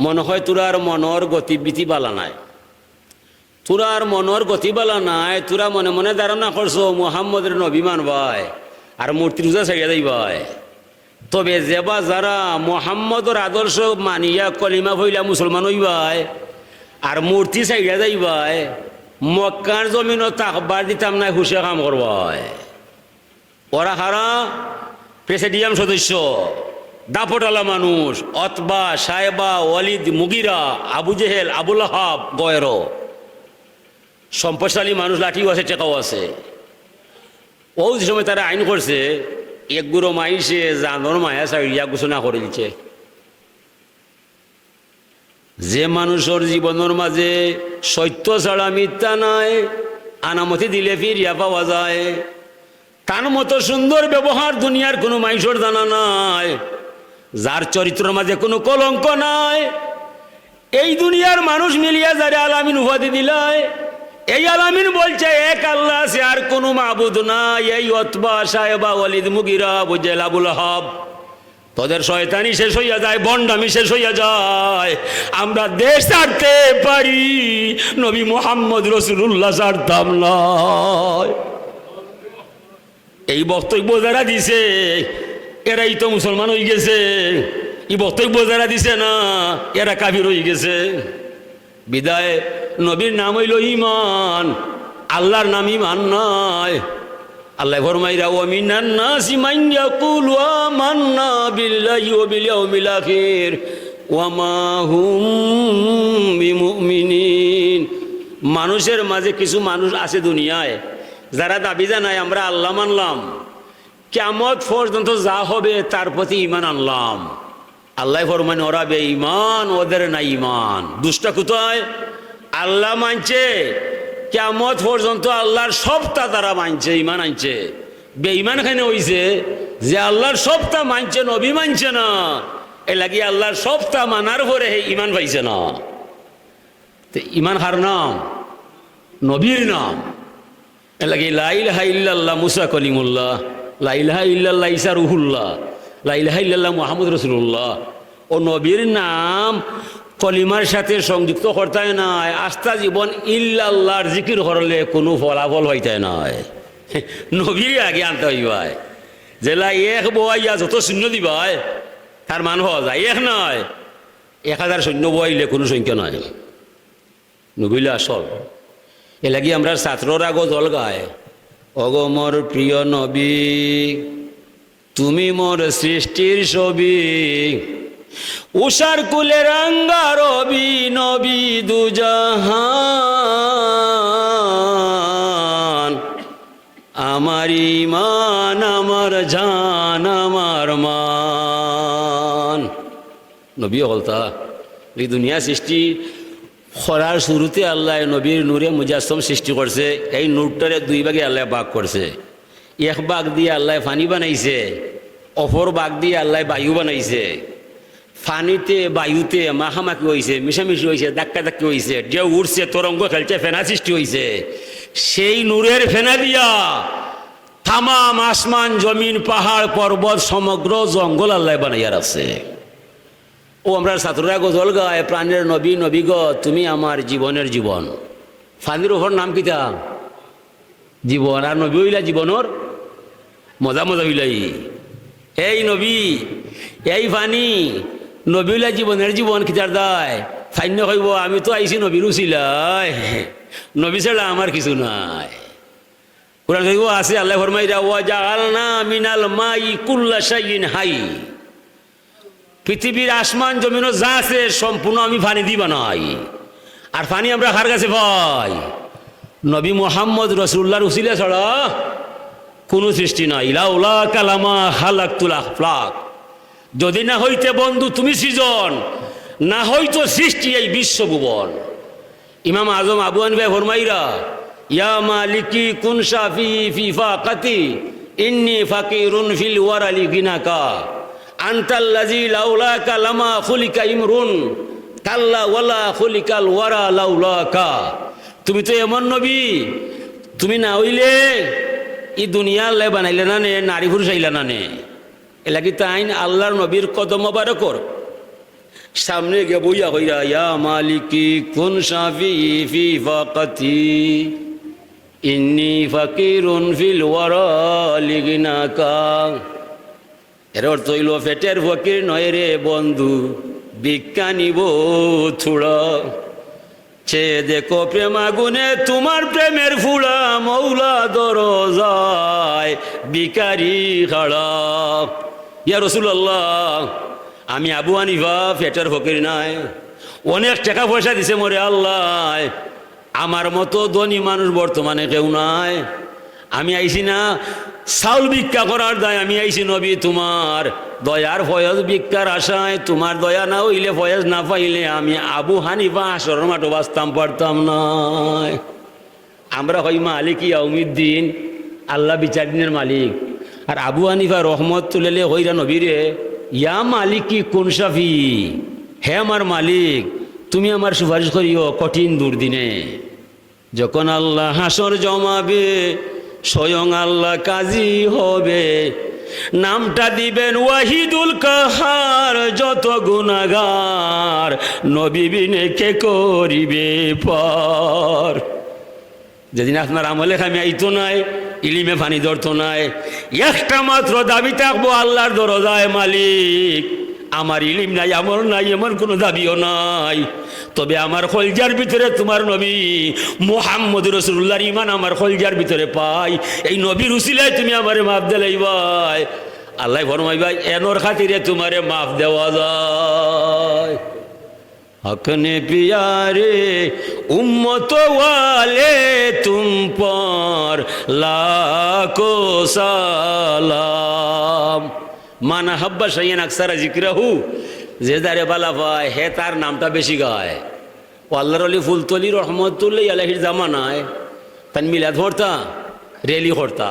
মনে হয় তোরার মনর গতিবিধি বালা নাই, তোরার মনর গতি বালা নাই। তোরা মনে মনে ধারণা করছো মুহাম্মদের নবী মানবাই আর মূর্তি রোজা ছাড়িয়া যাইবাই। তবে যেবা যারা মুহাম্মদর আদর্শ মানিয়া কলিমা হইলা মুসলমান হইবাই আর মূর্তি ছাড়িয়া যাইবাই, মক্কার জমিনও তাকবার দিতাম নাই, হুশে কাম করবাই। ওরা হারা প্রেসিডিয়াম সদস্য, দাপটালা মানুষ, অতবা সাহেবা, ওয়ালিদ, মুগিরা, আবু জেহেল, আবুল আহাব, গয়ের সম্পদশালী মানুষ, লাঠিও আছে, টেকাও আছে। ও যে সময় তারা আইন করছে একগুলো মাইসে জানোর মায়া সাইয়া ঘোষণা করে দিচ্ছে। যে মানুষের জীবনের মাঝে সত্য ছাড়া মিথ্যা নাই, আনামতি দিলে ফিরিয়া পাওয়া যায়, তার মতো সুন্দর ব্যবহার দুনিয়ার কোনো মানুষের জানা নাই। যার চরিত্রের মাঝে কোনো কলঙ্ক নাই, এই দুনিয়ার মানুষ মিলিয়া যারা আলামিন উপাধি দিলায়, এই আলামিন বলছে এক আল্লাহ আছে, আর কোনো মাবুদ নাই। এই অতবা সাহেবা ওয়ালিদ মুগিরা বুঝেল আবুল হাব, তোদের শয়তানি শেষ হইয়া যায়, বন্ডামি শেষ হইয়া যায়। আমরা দেশ ছাড়তে পারি, নবী মুহাম্মদ রাসূলুল্লাহ ছাড়তাম না। এই বক্তব্য যারা দিছে এরাই তো মুসলমান হয়ে গেছে। এই বক্তব্য যারা দিছে না এরা কাফির হয়ে গেছে। বিদায় নবীর নাম হইল ইমান, আল্লাহর নাম ইমান নয়। আল্লাহ ফরমাইরা ওয়া মিনান নাসি মান ইয়াকুলু আমান্না বিল্লাহি ওয়া বিল ইয়াউমিল আখির ওয়া মা হুম বিমুমিনিন। মানুষের মাঝে কিছু মানুষ আছে দুনিয়ায় যারা দাবি জানায় আমরা আল্লাহ মানলাম, কিয়ামত পর্যন্ত যা হবে তার প্রতি ঈমান আনলাম। আল্লাহ ফরমান ওরা বেঈমান, ওদের না ঈমান। দুষ্টা কোথায়? আল্লাহ মানছে, কিয়ামত পর্যন্ত আল্লাহর সবটা তারা মানছে, ঈমান আনছে। বেঈমান এখানে হইছে যে আল্লাহর সবটা মানছে, নবী মানছে না। এ লাগি আল্লাহর সবটা মানার পরে ঈমান পাইছে না। তো ঈমান কার নাম? নবীর নাম। এ লাগি লা ইলাহা ইল্লাল্লাহ মুসা কলিমুল্লাহ, লা ইলাহা ইল্লাল্লাহ ঈসা রুহুল্লাহ, লা ইলাহা ইল্লাল্লাহ মুহাম্মদ রাসূলুল্লাহ। ও নবীর নাম কলিমার সাথে সংযুক্ত করতে নাই। আস্থা জীবন ইল্লাল্লাহর জিকির করলে কোনো ফলাফল হইতে নাই। নবীর আগে আনতে হইবাই। জেলা এক বইয়া যত শূন্য দিবাই তার মান হওয়া যায়। এক নয়, 1000 সৈন্য বইলে কোনো সংখ্যা নাই। নবীলা আসল। এ লাগি আমরা ছাত্ররা গজল গায়, অগো মোর প্রিয় নবী তুমি মোর সৃষ্টির ছবি, উষার কুলে রাঙ্গা রবি নবী দুজাহান, আমার ঈমান আমার জান আমার মান। নবী বলতা এই দুনিয়া সৃষ্টি খরার শুরুতে আল্লাহ নবীর নূরে মুজাসম সৃষ্টি করছে। এই নূরটারে দুই ভাগে আল্লাহ ভাগ করছে। এক ভাগ দিয়ে আল্লাহ পানি বানাইছে, অপর ভাগ দিয়ে আল্লাহ বায়ু বানাইছে। পানিতে বায়ুতে মাখামাখি হয়েছে, মিশামিশি হয়েছে, ধাক্কা ধাক্কি হয়েছে, ঢেউ উঠছে, তরঙ্গ খেলছে, ফেনা সৃষ্টি হয়েছে। সেই নূরের ফেনা দিয়া তামাম আসমান জমিন পাহাড় পর্বত সমগ্র জঙ্গল আল্লাহ বানাইয়া রাখছে। ও আমরা ছাত্ররা গজল গায়, প্রাণের নবী নবী গ তুমি আমার জীবনের জীবন। ফানির ওপর নাম কিতা? জীবন। আর নবী হইলা জীবনের মজা মজা হইলাই। এই নবী এই ফানি নবী হইলা জীবনের জীবন কিতার দায়। ফাইন্য কইব আমি তো আইছি নবীর উছিলাই, নবী ছাড়া আমার কিছু নাই। কোরআন কইব আছে আল্লাহ ফরমাইরা ওয়া জাআলনা মিনাল মাই কুল্লা শাইইন হাই। পৃথিবীর আসমান জমিনও যা আছে সম্পূর্ণ আমি পানি দিবা নাই। আর পানি আমরা কার কাছে পাই? নবী মুহাম্মদ রাসূলুল্লাহর উসিলা ছাড়া কোনো সৃষ্টি নাই। লাউলা কালামা খালাকতুল আফলাক, যদি না হইতে বন্ধু তুমি সৃজন, না হইতো সৃষ্টি এই বিশ্বভুবন। ইমাম আজম আবু হানিফা ফরমাইরা ইয়া মালিকি কুন শাফি ফি ফাকাতি ইন্নী ফাকিরুন ফিল ওয়ারালি গিনাকা আনতাল্লাযী লাউলাকা লামা খুলিকা ইমরুন কাল্লা ওয়ালা খুলিকাল ওয়ারা লাউলাকা। তুমি তো এমন নবী, তুমি না হইলে এই দুনিয়া আল্লাহ বানাইলে না নে, নারী পুরুষ আইলা না নে। এলাকি তাইন আল্লাহর নবীর কদম মোবারকর সামনে গিয়ে বইয়া হইয়া ইয়া মালিকি কুন শাফি ফি ফাকাতি ইন্নী ফাকিরুন ফিল ওয়ারা লিগিনাকা। এর অর্থ হইল পেটের ফকির নয় রে বন্ধু, ভিক্ষা নিব থুড়া। সে দেখো প্রেম আগুনে তোমার প্রেমের ফুড়া, মৌলা দরজায় ভিখারি খাড়া। ইয়া রাসূলুল্লাহ আমি আবু হানিফা পেটের ফকির নাই, অনেক টাকা পয়সা দিছে মরে আল্লাহ, আমার মতো ধনী মানুষ বর্তমানে কেউ নাই। আমি আইছি না চাউল ভিক্ষা করার দায় আমি আইছি নবী তোমার দয়ার ফয়জ ভিক্ষার আশায়, তোমার দয়া না হইলে ফয়জ না পাইলে আমি আবু হানিফা আসর মাঠো বাঁচতাম পারতাম না। আমরা হই মালিক ইয়াউমিদ্দিন, আল্লাহ বিচার দিনের মালিক। আর আবু হানিফা রহমত তুলেলে হইরা নবীরে ইয়া মালিক কি কোন শাফি, হে আমার মালিক তুমি আমার সুপারিশ করিও কঠিন দুর্দিনে। যখন আল্লাহ হাসর জমাবে স্বয়ং আল্লাহ কাজী হবে, নামটা দিবেন ওয়াহিদুল কাহার, যত গুনাহগার নবী বিনে কে করিবে পার। যেদিন আপনার আমলে খামি আইতো নাই, ইলিমে পানি ধরতো নাই, একটা মাত্র দাবি থাকবো আল্লাহর দরজায়, মালিক আমার ইলিম নাই, আমার নাই, এমন কোনো দাবিও নাই, তবে আমার কলজার ভিতরে তোমার নবী মুহাম্মদ রাসূলুল্লাহর ঈমান আমার কলজার ভিতরে পাই, এই নবীর উসিলায় তুমি আমারে মাফ দিলাই ভাই। আল্লাহ ফরমাই ভাই এনর খাতিরে তোমারে মাফ দেওয়া যায়। अपने प्यारे उम्मत वाले तुम पर लाखों सलाम। माना हब्बा शयन अक्सर जिक्रहु, যে দারে বালা পায় হে তার নামটা বেশি গায়। ও আল্লাহর আলী ফুলতলি রহমতুল্লাহ আলাইহির জামানায় তান মিলাদ হরতা, রেলি হরতা,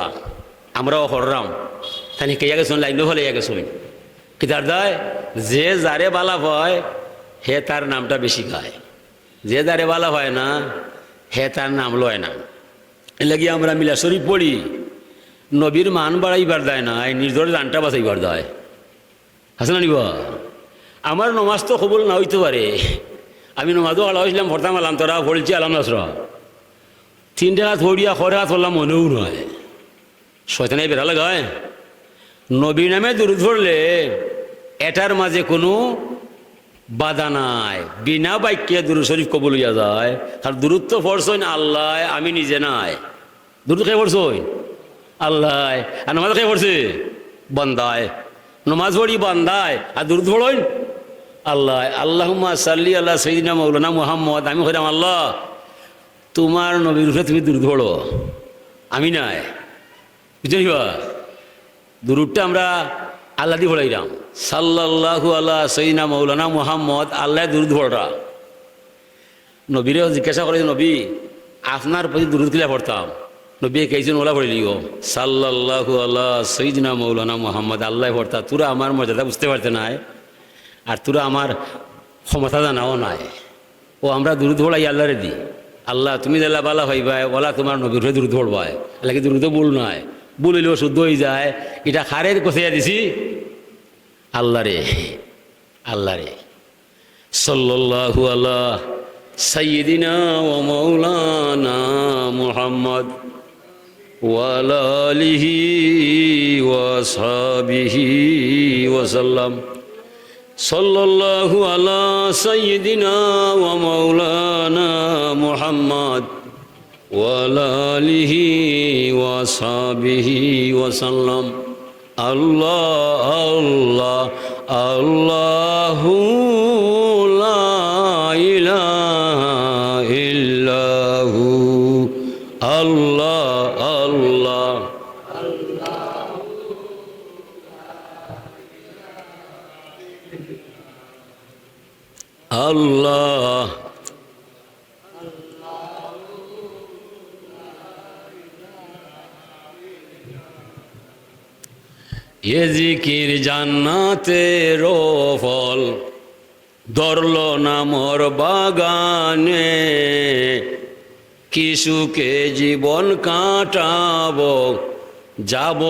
আমরাও হররাম, তানি কে গেছেন লাইন হলে গেছেন কিতার দায়, যে যারে বালা পায় হে তার নামটা বেশি গায়, যে দারে বালা হয় না হে তার নাম লয় না। এ লাগি আমরা মিলা শরীফ পড়ি, নবীর মান বাড়াইবার দেয় না, নিজের জানটা বাঁচাইবার দেয়। হাসে না নিবা? আমার নমাজ তো কবুল না হইতে পারে, আমি নমাজও আলা হয়েছিলাম ভরতাম আলাম, তোরা পড়ছি আলাম নাসরা, 3 হাত হরিয়া খরে হাত হলাম মনেও নয়, শয়তানে বেড়া লাগায়। নবী নামে দুরূদ পড়লে এটার মাঝে কোনো বাধা নাই, বিনা বাক্যে দুরূদ শরীফ কবুল হইয়া যায়। আর দুরূদ তো পড়ছই আল্লাহ, আমি নিজে নাই। দুরূদ কে পড়ছই? আল্লাহ। আর নমাজ কে পড়ছে? বান্দায়। নমাজ পড়ি বান্দায়, আর দুরূদ পড়ই আল্লাহ। আল্লাহুম্মা সাল্লি আলা সাইয়্যিদিনা মাওলানা মুহাম্মদ। আমি কইলাম আল্লাহ তোমার নবীর উপরে তুমি দুরূদ পড়ো, আমি নাই। বুঝলি বা? দুরূদটা আমরা আল্লাহ দিয়ে পড়াইলাম, সাল্লাল্লাহু আলা সাইয়্যিদিনা মাওলানা মুহাম্মদ, আল্লাহ দুরূদ পড়া। নবীরে জিজ্ঞাসা করে নবী আপনার প্রতি দুরূদ কিলা পড়তাম? নবী কেইজন ওলা পড়িলিও সাল্লাল্লাহু আলা সাইয়্যিদিনা মাওলানা মুহাম্মদ, আল্লাহ পড়তা। তোরা আমার মর্যাদা বুঝতে পারতে নাই, আর তোরা আমার ক্ষমতা জানাও নাই। ও আমরা দুরূদ পড়াই আল্লাহরে দি, আল্লাহ তুমি যেলা বালা ভাইবাই ওলা তোমার নবীর উপরে দুরূদ পড়বাই, এলাকি দুরূদ ভুল নয়, বলিলেও শুদ্ধ হয়ে যায়। এটা খারের কোথায় দিছি? আল্লাহ রে, আল্লাহ রে। সাল্লাল্লাহু আলা সাইয়্যিদিনা ওয়া মাওলানা মুহাম্মদ ওয়া আলা আলিহি ওয়া আসহাবিহি ওয়া সাল্লাম। সাল্লাল্লাহু আলা সাইয়্যিদিনা ওয়া মাওলানা মুহাম্মদ ওয়া আলা আলিহি ওয়া আসহাবিহি ওয়া সাল্লাম। আল্লাহ আল্লাহ আল্লাহু লা ইলাহা ইল্লাহু, আল্লাহ আল্লাহ আল্লাহ। এ জিকির জান্নাতের ফল, ধরল না মোর বাগানে, কি সুখে জীবন কাটাবো, যাব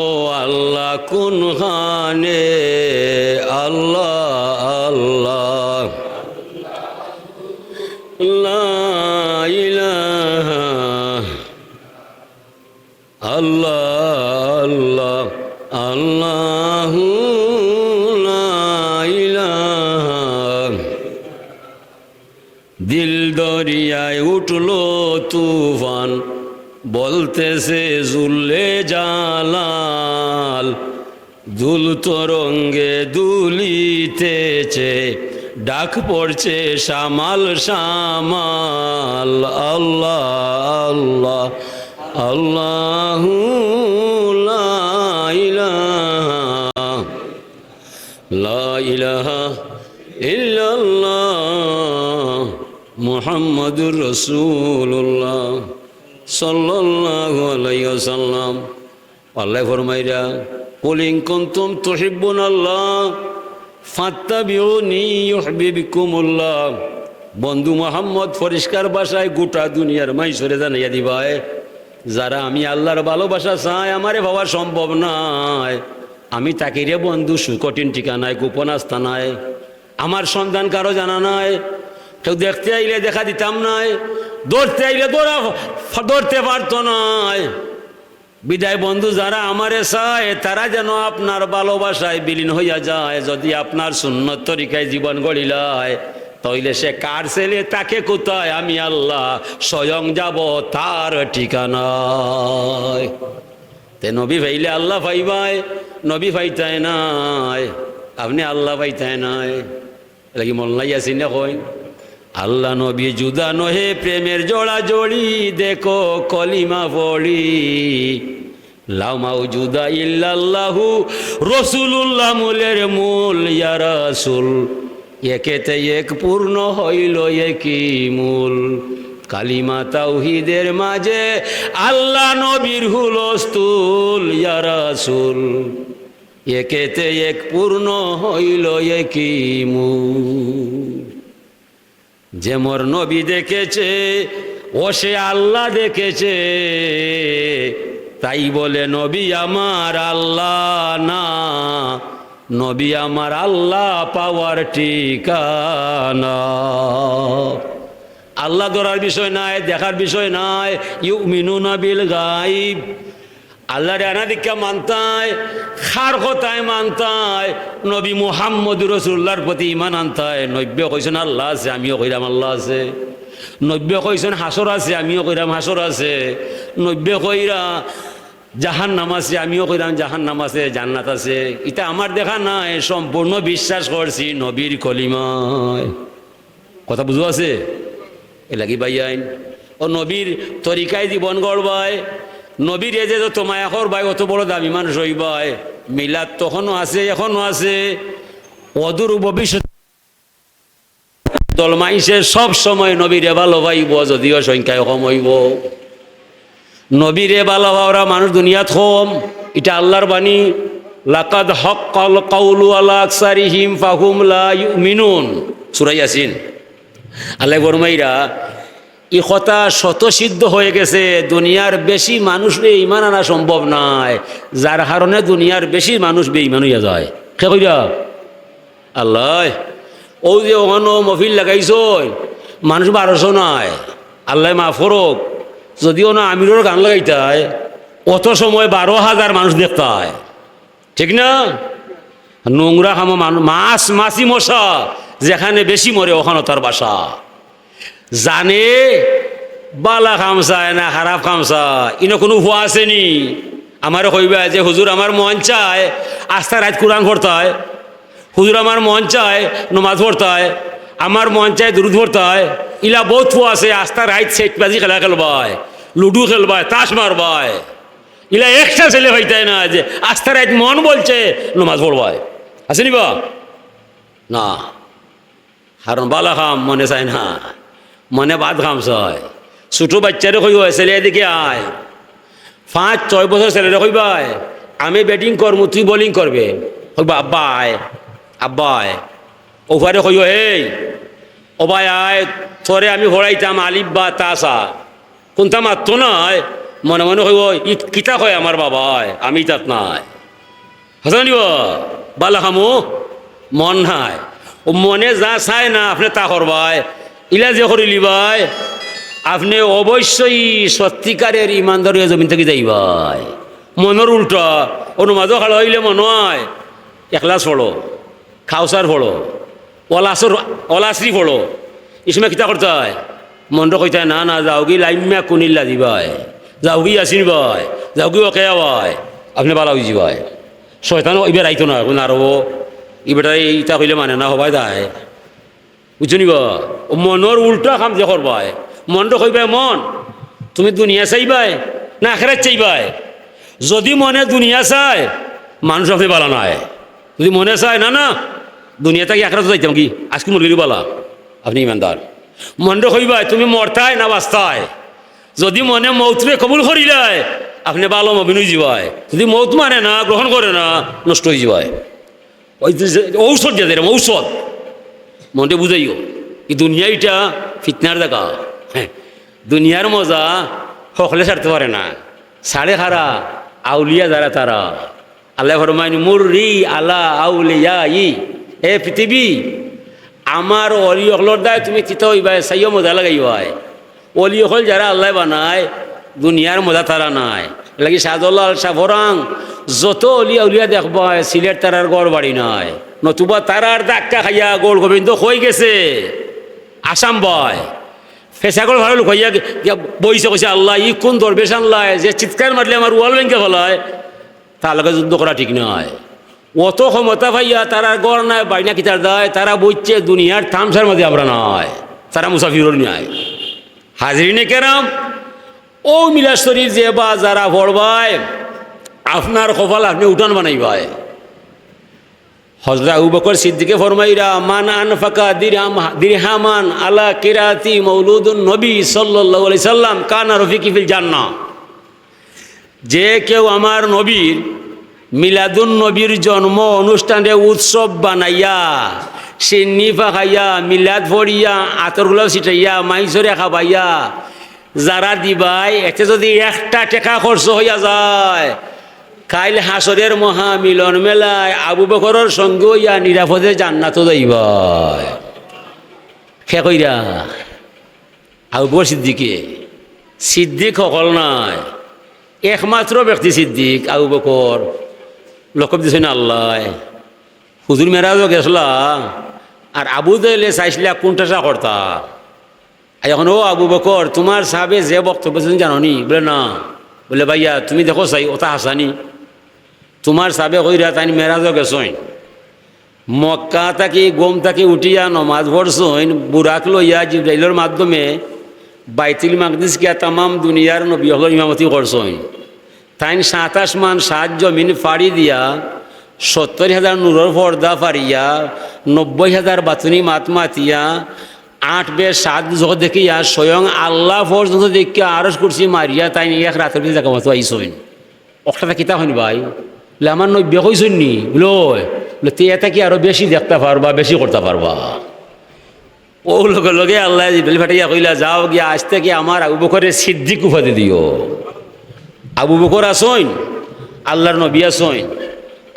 আল্লাহ কোনখানে। আল্লাহ আল্লাহ লা ইলাহা আল্লাহ আল্লাহ আল্লাহু লা ইলাহা। দিল দরিয়ায় উঠলো তুফান, বলতেছে জুললে জালাল, দুল তরঙ্গে দুলিতেছে, ডাক পড়ছে সামাল সামাল। আল্লাহ আল্লাহ আল্লাহু লা ইলাহা লা ইলাহা ইল্লাল্লাহ মুহাম্মাদুর রাসূলুল্লাহ সাল্লাল্লাহু আলাইহি ওয়াসাল্লাম। আল্লাহ ফরমাইরা কুল ইন কুনতুম তুহিব্বুনাল্লাহ ফাত্তাবিউনি ইউহিব্বুকুমুল্লাহ। বন্ধু মোহাম্মদ পরিষ্কার ভাষায় গোটা দুনিয়ার মাইসরে জানাইয়া দিবায়, যারা আমি আল্লাহর ভালোবাসা চাই আমারে ভাবা সম্ভব নয়, আমি তাকে রে বন্ধু সুকঠিন ঠিকানায় গোপন আস্থানায়, আমার সন্ধান কারো জানা নাই, কেউ দেখতে আইলে দেখা দিতাম নাই, ধরতে আইলে ধরতে পারতো নয়। বিদায় বন্ধু যারা আমারে চায় তারা যেন আপনার ভালোবাসায় বিলীন হইয়া যায়। যদি আপনার সুন্নত তরিকায় জীবন গড়িলায় তাইলে সে কার ছেলে তাকে কোথায়, আমি আল্লাহ স্বয়ং যাব তার ঠিকানায়। তে নবী ভাইলে আল্লাহ ভাইবাই, নবী ভাইতায় নাই, আপনি আল্লাহ ভাইতায় নাই। এটা কি মল্লাই আছি না কই? আল্লাহ নবী জুদা নহে প্রেমের জোড়া জড়ি, দেখো কলিমা পড়ি লামাউ জুদা ইল্লাল্লাহু রাসূলুল্লাহ মূলের মূল ইয়া রাসূল, একেতে এক পূর্ণ হইল একই মূল। কালিমা তাওহীদের মাঝে আল্লাহ নবীর হুলস্থুল ইয়া রাসূল, একেতে এক পূর্ণ হইল একই মূল। যে মোর নবী দেখেছে ও সে আল্লাহ দেখেছে, তাই বলে নবী আমার আল্লাহ না, নবী আমার আল্লাহ পাওয়ার ঠিকানা। আল্লাহ ধরার বিষয় নাই, দেখার বিষয় নাই। ইউমিনুনা বিল গায়ব, আল্লাহর আনাদিকা মানতায়, খার কথায় মানতায়, নবী মুহাম্মদ রাসূলুল্লাহর প্রতি ঈমান আনতায়। নব্য কইছেন আল্লাহ আছে, আমিও কইরাম আল্লাহ আছে। নব্য কইছেন হাসর আছে, আমিও কইরাম হাসর আছে। নব্য কইরা জাহান্নাম আছে, আমিও কইরাম জাহান্নাম আছে, জান্নাত আছে। এটা আমার দেখা নাই, সম্পূর্ণ বিশ্বাস করছি নবীর কলিমায়। কথা বুঝো আছে? এ লাগি বাইয়াইন ও নবীর তরিকায় জীবন গড়বায়, নবীর এ যে যত মায়া করবাই, অত বড় দামি মানুষ হইবাই। মিলাদ তখনও আছে, এখনো আছে, অদূর ভবিষ্যৎ দলমাইছে সব সময় নবীরে ভালো পাইব, যদিও সংখ্যায় কম হইব। নবীরে ভালো পাওয়া মানুষ দুনিয়াত কম, এটা আল্লাহর বাণী। লাকাদ হাক্কাল কাউলু আলা আকসারিহিম ফাহুম লা ইউমিনুন, সূরা ইয়াসিন। আল্লাহ ফরমাইরা এই কথা স্বতঃসিদ্ধ হয়ে গেছে, দুনিয়ার বেশি মানুষরে ঈমান আনা সম্ভব নয়, যার কারণে দুনিয়ার বেশি মানুষ বেঈমান হইয়া যায়। কে কইরা? আল্লাহ। ও যে ওখানো মফিল লাগাইছ মানুষ 1200 নয়, আল্লাহ মাফ করুক। যদিও না আমিরর গান লাগাইতায়, অত সময় 12,000 মানুষ দেখতায়, ঠিক না? নোংরা খামো মানুষ, মাছি মশা যেখানে বেশি মরে ওখানে তার বাসা। জানে বালা খামসায় না খারাপ খামসায়, ইনো কোনো ভুয়া আসেনি। আমারও কইবা যে হুজুর আমার মন চায় আস্থা রাত কোরআন পড়তে হয়, হুজুর আমার মন চায় নমাজ পড়তে হয়, আমার মন চায় দুরুদ পড়তে হয়। ইলা বহুত ভুয়া আছে, আস্থা রাত সেটবাজি খেলা খেলবায়, লুডু খেলবায়, তাস মারবায়। ইলা একটা ছেলে হইতায় না যে আস্থা রাত মন বলছে নমাজ পড়বায়, আসেনি বা না? কারণ বালা খাম মনে চায় না, মনে বাদ খামস হয়। ছোটো বাচ্চারে কইব ছেলে এদিকে আয়, 5-6 বছর ছেলেরা কইবাই আমি ব্যাটিং করবো তুই বোলিং করবে, কইবা আব্বা আয়, আব্বা আয়। ওভারে কইব এই ও ভাই আয়, থরে আমি ভরাইতাম আলিফ বা তাসা, কোনটা মাত্র নয়। মনে মনে কইব ই কিতা কয় আমার বাবা, আমি তাত নাই। হাসান নিব বালা খামু মন নাই, ও মনে যা চায় না আপনি তা করবাই। ইলা যে করিলি ভাই আপনি অবশ্যই সত্যিকারের ইমানদারি জমিন থেকে যাইবাই। মনের উল্টা অনুমাদও খাড়া হইলে মনে হয় একলাস পড়ো, খাওসার পড়ো, অলাশ্রী পড়ো, এই সময় কিতা করতে হয়? মনটা কইতে না না যাওগি লাইম্যা কুনিল্লা দিবাই, যাওগি আসিন ভাই, যাওগি ওকে ভাই, আপনি বালা হয়ে যাবাই। শয়তানও এবার আইতো না আরব এবার এইটা কইলে মানে না হবাই দায়, বুঝছো নিবা? মনের উল্টা কাম যে করবাই। মনটা কইবাই মন তুমি দুনিয়া চাইবাই না আখেরাত চাইবাই? যদি মনে দুনিয়া চায় মানুষ আপনি বালা নয়, যদি মনে চায় না না দুনিয়াতে কি একরা যাইতাম কি আজকে মুরগির বালা, আপনি ইমানদার মনে হইবাই তুমি মরতায় না বাস্তায়। যদি মনে মৌতরে কবুল করিলায় আপনি ভালো মবিন যাবায়, যদি মৌত মানে না গ্রহণ করে না নষ্ট হয়ে যাবায়। ওই ঔষধ দিয়ে দেয় ঔষধ মনটা বুঝাইও এই দুনিয়াটা ফিতনার দেখা। হ্যাঁ দুনিয়ার মজা সকলে ছাড়তে পারে না, সাড়ে খারা আউলিয়া যারা তারা। আল্লাহ ফরমাইন মুররি আলা আউলিয়া এ পৃথিবী আমার অলি অকলর দায় তুমি চিতা হইবাই চাইও মজা লাগাইবাই। অলি অকল যারা আল্লাহ বানায় দুনিয়ার মজা তারা নাই লাগি সাদুল্লাহ সাফরাং যত অলিয়া উলিয়া দেখবাই সিলেট তারার গড় বাড়ি নয়, নতুবা তারার ধাক্কা খাইয়া গোল গোবিন্দ হয়ে গেছে আসাম বয় ফেসাগর ভালো লোক হইয়া বইছে কইছে আল্লাহ ই কোন দরবেশ আনলায় যে চিৎকার মারলে আমার ওয়াল ব্যাংকে ফেলায়, তার লগে যুদ্ধ করা ঠিক নয়। অত ক্ষমতা পাইয়া তারা গড় নাই বাইনা কিতার দেয়, তারা বইছে দুনিয়ার থামসার মধ্যে আমরা নয়, তারা মুসাফিরর নয়। হাজরিনে কেরাম ও মিলাদ শরীফ যে বা যারা পড়বায় আপনার কপাল আপনি উঠান বানাইবায়। হযরত আবু বকর সিদ্দিকে ফরমাইরা মান আনফাকা দিরহামান আলা কিরাতি মৌলুদুন নবী সাল্লাল্লাহু আলাইহি সাল্লাম কানা রফিকি ফিল জান্নাহ। যে কেউ আমার নবীর মিলাদুন নবীর জন্ম অনুষ্ঠানে উৎসব বানাইয়া সিন্নি ফাখাইয়া মিলাদ ফড়িয়া আতরগুলো ছিটাইয়া মাইসরে খাবাইয়া যারা দিবাই এতে যদি একটা টেকা খরচ হইয়া যায় কাইল হাসরের মহা মিলন মেলায় আবু বকরের সঙ্গে হইয়া নিরাপদে জান্নাত যাইবাই। খে কইরা আবু বকর সিদ্দিকে সিদ্দিক সকল নাই, একমাত্র ব্যক্তি সিদ্দিক আবু বকর। লকব দিছেন আল্লাহ। হুজুর মেরাজও গেছলা আর আবু দেলে চাইছিলা কোনটা কর্তা। এখন ও আবু বকর তোমার সাহেবে যে বক্তব্য জানি বলে না, বলে ভাইয়া তুমি দেখো চাই ওটা হাসানি তোমার সাবে কইরা তাই মেরাজও গেছইন মক্কা থাকি গোম থাকি উঠিয়া নমাজ পড়ছইন বুরাক লইয়া জিব্রাইলের মাধ্যমে বাইতুল মাকদিস গিয়া তামাম দুনিয়ার নবী হল ইমামতি করছইন। তাইন 7 আসমান 7 জমিন ফাড়ি দিয়া 70,000 নূরের পর্দা ফাড়িয়া 90,000 বাতুনি মাত মাতিয়া 8 বেশ 7 জগৎ দেখিয়া স্বয়ং আল্লাহ পর্যন্ত দেখিয়া আরশ কুরসি মারিয়া তাই এক রাতের দিন জায়গা মতো আইসইন। একটা কিতা হইন ভাই বলে আমার নব্য কইসইন নি বলে তে এটা কি আরো বেশি দেখতে পারবা বেশি করতে পারবা। ও লগে লগে আল্লাহ জিব্রাইল ফাটাইয়া কইলা যাও গিয়া আজ থেকে আমার আবু বকরের সিদ্দিক উপাধি দিও। আবু বকর আসইন আল্লাহর নবী আসইন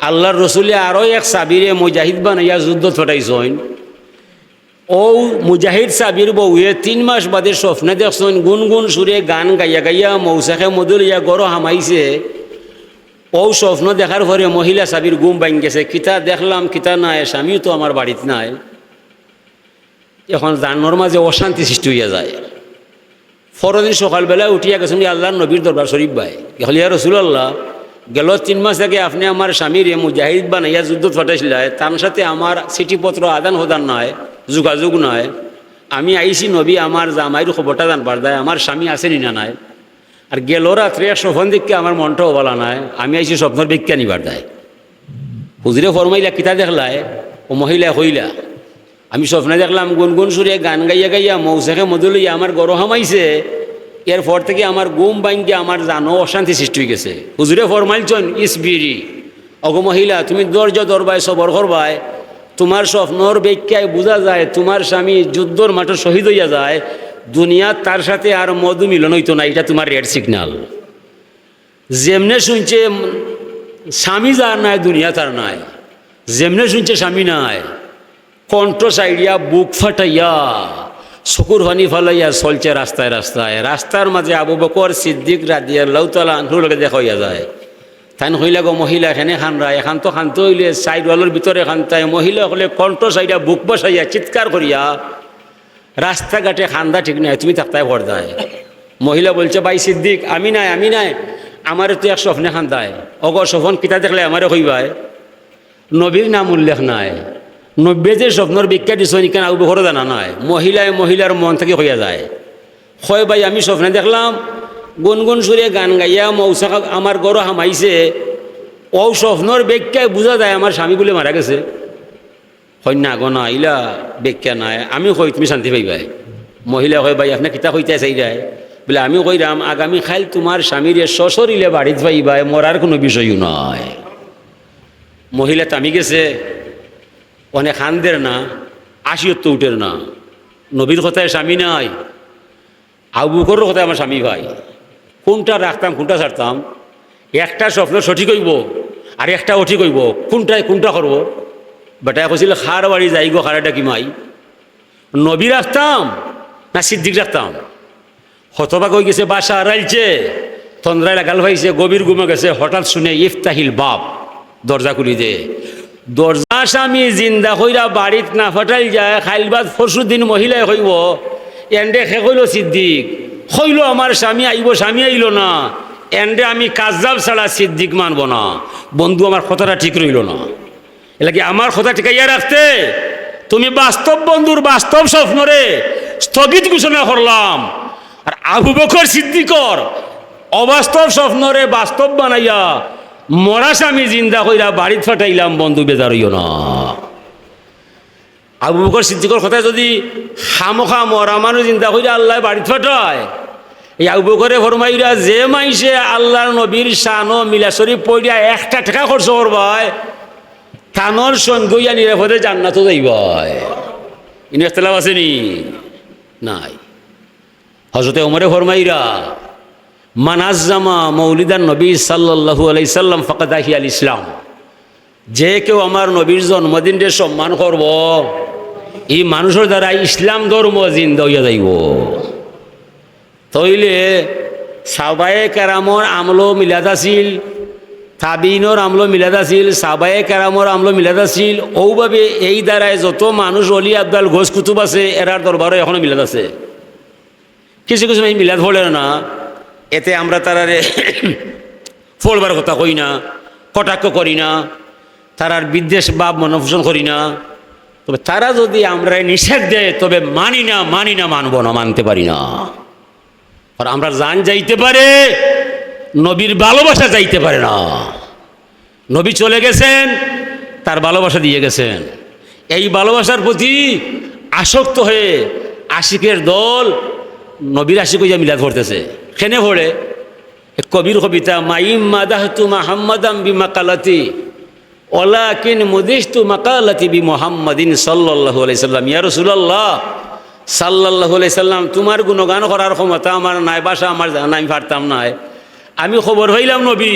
আল্লাহর রসুলে আরো এক সাবিরে মুজাহিদ বানাইয়া যুদ্ধ ছটাইছইন। ও মুজাহিদ সাবির বউয়ে 3 মাস বাদে স্বপ্নে দেখছেন গুনগুন সুরে গান গাইয়া গাইয়া মৌসাখে মধুলিয়া গড় হামাইছে। ও স্বপ্ন দেখার পরে মহিলা সাবির ঘুম ভাঙ গেছে, কিতা দেখলাম কিতা নাই, স্বামীও তো আমার বাড়িতে নাই। এখন জানোর মাঝে অশান্তি সৃষ্টি হইয়া যায়। পরদিন সকালবেলা উঠিয়া গেছেন আল্লাহর নবীর দরবার শরীফ ভাই ইয়া রাসূলুল্লাহ গেল 3 মাস আগে আপনি আমার স্বামীর মুজাহিদ বানাইয়া যুদ্ধ ফাটাইছিলেন, তার সাথে আমার চিঠিপত্র আদান প্রদান নয়, যোগাযোগ নয়। আমি আইসি নবী আমার জামাইর খবরটা জানবার দেয় আমার স্বামী আসেনি না নাই। আর গেল রাত্রে স্বপ্ন দেখে আমার মনটাও বলা নাই, আমি আইসি স্বপ্নের বিজ্ঞা নিবার দেয়। হুজুরে ফরমাইলা কিতা দেখলায় ও মহিলা হইলা আমি স্বপ্নে দেখলাম গুনগুন সুরে গান গাইয়া গাইয়া মৌসাখে মধুলিয়া আমার গরো হামাইছে। এরপর থেকে আমার ঘুম ভাঙ্গিয়া আমার জানো অশান্তি সৃষ্টি হয়ে গেছে। হুজুরে ফরমাইলছেন ইসবিরি অগো মহিলা তুমি ধৈর্য ধরবাই সবর করবাই, তোমার স্বপ্নর ব্যাখ্যায় বোঝা যায় তোমার স্বামী যুদ্ধর মাঠে শহীদ হইয়া যায়, দুনিয়া তার সাথে আর মধু মিলন হইতো না, এটা তোমার রেড সিগন্যাল। যেমনে শুনছে স্বামী যার নাই দুনিয়া তার নাই, যেমনে শুনছে স্বামী নাই কণ্ঠ সাইডিয়া বুক ফাটাইয়া চকুর পানি ফালাইয়া চলছে রাস্তায় রাস্তায়। রাস্তার মাঝে আবু বকর সিদ্দিক রাদিয়াল্লাহু তাআলা আনহুর লগে দেখা হইয়া যায়। তাই হইলা গো মহিলা এখানে খানরা এখান তো খানতে হইলে সাইড ওয়ালের ভিতরে খানতায় মহিলা হলে কণ্ঠ সাইডা বুক বসাইয়া চিৎকার করিয়া রাস্তাঘাটে খান্দা ঠিক নাই তুমি থাকতায় পর্দায়। মহিলা বলছে ভাই সিদ্দিক আমি নাই আমারে তো এক স্বপ্নে খান্দায়। অগ স্বপ্ন কিতা দেখলে আমারে কইবাই নবীর নাম উল্লেখ নাই, নব্বে যে স্বপ্নর বিখ্যাত দিচ্ছেন কেন আবু বকর জানা নয়। মহিলার মন থেকে হইয়া যায়, হয় ভাই আমি স্বপ্নে দেখলাম গুনগুন সুরে গান গাইয়া মৌসা আমার গরু হামাইছে, ও স্বপ্নর ব্যাখ্যায় বোঝা যায় আমার স্বামী বলে মারা গেছে। কন্যা গনা ইলা ব্যাখ্যা নাই। আমি কই তুমি শান্তি পাইবাই। মহিলা কয় ভাই আপনার কিতা কইতে চাই যায় বলে, আমি কইরাম আগামী খাইল তোমার স্বামীর সশরীরে বাড়িতে পাইবাই, মরার কোনো বিষয়ও নয়। মহিলা তামি গেছে, অনেক খানদের না, 80 উঠের না। নবীর কথায় স্বামী নাই, আবু বকরের কথায় আমার স্বামী ভাই। কোনটা রাখতাম কোনটা ছাড়তাম? একটা স্বপ্ন সঠিক হইব আর একটা অঠিক হইব, কোনটা করবো? বেটায় কৈছিল খার বাড়ি যাই গো, খারাটা কি মাই? নবী রাখতাম না সিদ্দিক রাখতাম? হতবাক হয়ে গেছে, বাসা আড়াইছে, তন্দ্রায় লাগাল ভাইছে, গভীর ঘুমে গেছে। হঠাৎ শুনে ইফতাহিল বাপ, দরজা খুলি দে। দরজা স্বামী জিন্দা হইরা বাড়িত না ফাটাইল যায়, খাইলবাদ পরশু দিন মহিলায় হইব এন্ডে খে কইল সিদ্দিক, হইল আমার স্বামী আইব, স্বামী আইল না, এন্ডে আমি কাজজাব ছাড়া সিদ্দিক মানব না। বন্ধু আমার কথাটা ঠিক রইল না। এলাকি আমার কথা ঠিকাইয়া রাখতে তুমি বাস্তব বন্ধুর বাস্তব স্বপ্নরে স্থগিত ঘোষণা করলাম, আর আবু বকর সিদ্দিকর অবাস্তব স্বপ্নরে বাস্তব বানাইয়া মরা স্বামী জিন্দা কইরা বাড়িত ফাটাইলাম। বন্ধু বেজার হইও না। আবু বকর সিদ্দিকর কথা যদি খামোখা মরা মানুষ চিন্তা কইরা আল্লাহ বাড়িত ফাটায়, এই আবু বকরে ফরমাইরা যে মাইসে আল্লাহর নবীর শান ও মিলা শরীফ পড়িয়া 1 টাকা খরচ করবায়, থানর সঙ্গইয়া নিরাপদে জান্নাত যাইবাই। ইনি ইখতিলাফ আসেনি? নাই। হযরতে ওমরে ফরমাইরা মানাজ্জামা মৌলিদান নবী সাল্লাল্লাহু আলাইহি সাল্লাম ফাকাদ আহিয়াল ইসলাম, যে কেউ আমার নবীর জন্মদিনকে সম্মান করব, এই মানুষের দ্বারা ইসলাম ধর্ম জিন্দা হইয়া যাইব। তইলে সাহাবায়ে কেরামর আমলো মিলাদ আছিল, তাবিইনর আমলো মিলাদ আছিল, সাহাবায়ে কেরামর আমলো মিলাদ আছিল। ওভাবে এই দ্বারায় যত মানুষ অলি আবদাল ঘোষ কুতুব আছে, এরার দরবারও এখনো মিলাদ আছে। কিছু কিছু এই মিলাদ পড়ে না, এতে আমরা তারারে ফলবার কথা কই না, কটাক্ষ করি না, তারার বিদ্বেষ ভাব মনোপোষণ করি না। তবে তারা যদি আমরা নিষেধ দেয় তবে মানি না, মানব না, মানতে পারি না। আর আমরা জান যাইতে পারে, নবীর ভালোবাসা যাইতে পারে না। নবী চলে গেছেন, তার ভালোবাসা দিয়ে গেছেন। এই ভালোবাসার প্রতি আসক্ত হয়ে আশিকের দল নবীর আশিক হইয়া মিলাদ পড়তেছে। কেনে পড়ে? কবির কবিতা, মাইম মাদাহতু মুহাম্মাদাম বিমাকালাতি ওয়ালাকিন মুদিশতু মাকালাতি বিমুহাম্মাদিন সাল্লাল্লাহু আলাইহি সাল্লাম। ইয়া রাসূলুল্লাহ সাল্লাল্লাহু আলাইহি সাল্লাম, তোমার গুণগান করার ক্ষমতা আমার নাই, ভাষা আমার জানা, আমি পারতাম নাই। আমি খবর হইলাম নবী,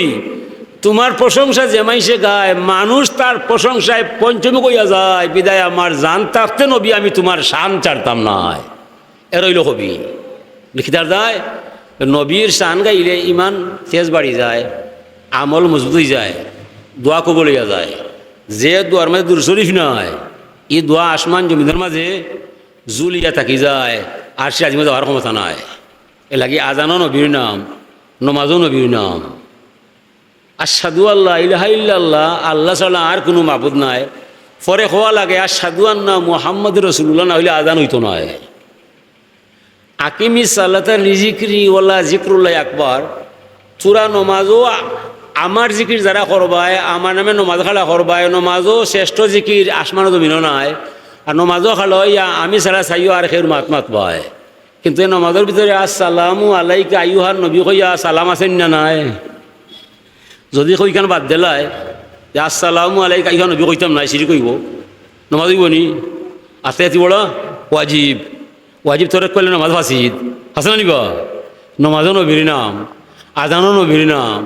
তোমার প্রশংসা যে মাইসে গায়, মানুষ তার প্রশংসায় পঞ্চমুখ হইয়া যায়। বিদায় আমার জান থাকতে নবী আমি তোমার শান ছাড়তাম নাই। এ রইল কবি লিখিতার দায়। নবীর শান গাইলে ইমান তেজ বাড়ি যায়, আমল মজবুত হয়ে যায়, দোয়া কবুল হইয়া যায়। যে দোয়ার মাঝে দুরূদ শরীফ নয়, এই দোয়া আসমান জমিনের মাঝে জুলিয়া থাকি যায়, আর সে আজিমে যাওয়ার ক্ষমতা নাই। এ লাগি আজানও নবীর নাম, নমাজও নবীর নাম। আশহাদু আল্লাহ ইলাহা ইল্লাল্লাহ, আল্লাহ ছাড়া আর কোনো মাবুদ নাই। পরে হওয়া লাগে আশহাদু আন্না মুহাম্মাদুর রাসূলুল্লাহ, না হইলে আজান হইতো নয়। আকিমি সালাতা লিজিকরি ওয়ালা জিক্রুল্লাহ আকবার। চূড়া নমাজও আমার জিকির যারা করবায়, আমার নামে নমাজ খাড়া করবায়, নমাজও শ্রেষ্ঠ জিকির আসমানো জমিনও নাই। আর নমাজও খালো ইয়া আমি ছাড়া চাইও আর খের মাত পায়। কিন্তু এই নমাজের ভিতরে আসসালামু আলাইকা আইয়ুহান নবী কইয়া সালাম আছেন না নাই? যদি কইখান বাদ দিলাই যে আসসালামু আলাইকা আইয়ুহান নবী কইতাম নাই, সিঁড়ি কইব, নমাজ হইব নি? আস্তে আস্তে বড় ওয়াজিব, ওয়াজিব তোরে করলে নমাজ ফাঁসিদ হাসে না নিবা? নমাজও নবীর নাম, আজানও নবীর নাম।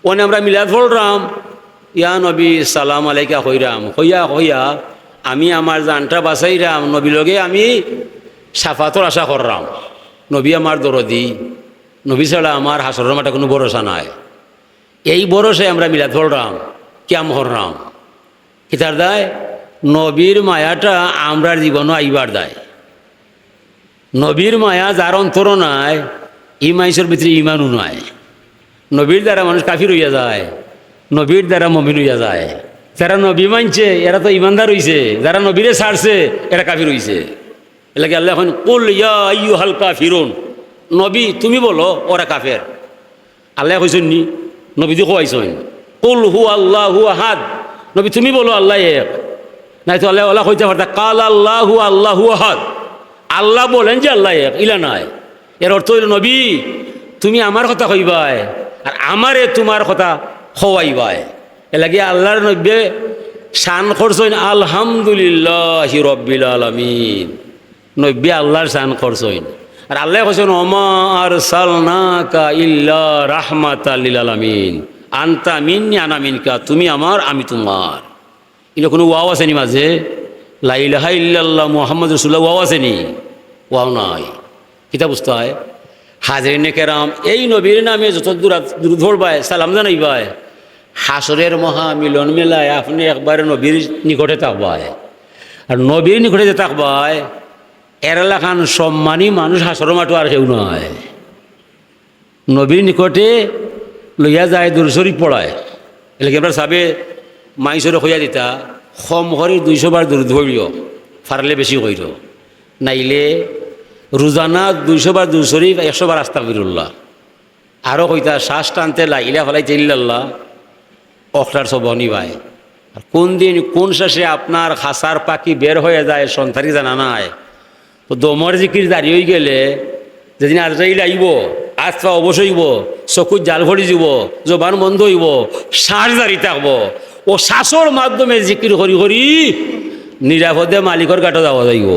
ওনে আমরা মিলাদ পড়লাম, ইয়া নবী সালাম আলাইকা কইরাম, হইয়া আমি আমার জানটা বাঁচাইরাম, নবী লগে আমি সাফাতর আশা করলাম। নবী আমার দরদি, নবী ছাড়া আমার হাসরের মাঠে কোনো ভরসা নাই। এই ভরসায় আমরা মিলাদ পড়লাম, ক্যাম করলাম। কিতার দায়? নবীর মায়াটা আমরার জীবনও আইবার দায়। নবীর মায়া যার অন্তর নাই, ই মাইসের ভিতরে ইমানও নাই। নবীর দ্বারা মানুষ কাফির হইয়া যায়, নবীর দ্বারা মমিন হইয়া যায়। যারা নবী মানছে এরা তো ইমানদার হইছে, যারা নবীরে ছাড়ছে এরা কাফির হইছে। এলাকে আল্লাহ এখন কুল ইয়া আইয়ুহাল কাফিরুন, নবী তুমি বলো ওরা কাফের। আল্লাহ কইছেন নি, নবী দিয়ে কইছেন কুল হু আল্লাহু আহাদ, নবী তুমি বলো আল্লাহ এক। নাই তো আল্লাহ আল্লাহ কইতে পারতা কাল আল্লাহু আল্লাহু আহাদ, আল্লাহ বলেন যে আল্লাহ এক, ইলা নাই। এর অর্থ হইল নবী তুমি আমার কথা কইবাই আর আমারে তোমার কথা খোয়াইবাই। এ লাগে আল্লাহর নবী শান করছেন আলহামদুলিল্লাহি রব্বিল আলামিন, নবী আল্লাহর শান করছেন। আর আল্লাহ কইছেন ওমা আরসালনাকা ইল্লা রাহমাতাল লিল আলামিন আনতা মিন্নি আনা মিনকা, তুমি আমার আমি তোমার। এটা কোনো ওয়াও আছে নি মাঝে? লা ইলাহা ইল্লাল্লাহ মুহাম্মদ রাসূলুল্লাহ ওয়াও আছে নি? ওয়াও নাই। কিতা বুঝতে হয় হাজরিনে কেরাম, এই নবীর নামে যত দূর ধরবায় সালাম জানাইবাই, হাসরের মহা মিলন মেলায় আপনি একবারে নবীর নিকটে থাকবায়। আর নবীর নিকটে যে থাকবায় এর এলাকান সম্মানী মানুষ হাসর মাঠো আর কেউ নয়। নবীর নিকটে লইয়া যায় দূর শরীফ পড়ায়। এলাকা এবার সাবে মাইসরে হইয়া দিতা কম করে 200 বার দূর ধরিও, ফারলে বেশি কইর, নাইলে রোজানা 200 বার দূর শরীফ 100 বার আস্তাগফিরুল্লাহ। আরও কইতা শ্বাস টানতে লাইলা ফলাইতে ইল্লাল্লাহ অখলার সব অনিবায়। আর কোন দিন কোন শেষে আপনার খাসার পাখি বের হয়ে যায় সন্তানি জানা নাই। তো দমর জিকির দাঁড়িয়ে হয়ে গেলে যেদিন আজরাইল আইব আজটা অবশ্যই হইব, চকুর জাল ভরি যাব, জবান বন্ধ হইব, শ্বাস দাঁড়িয়ে থাকবো। ও শ্বাসর মাধ্যমে জিকির করি করি নিরাপদে মালিকর গাটো যাওয়া যাইব।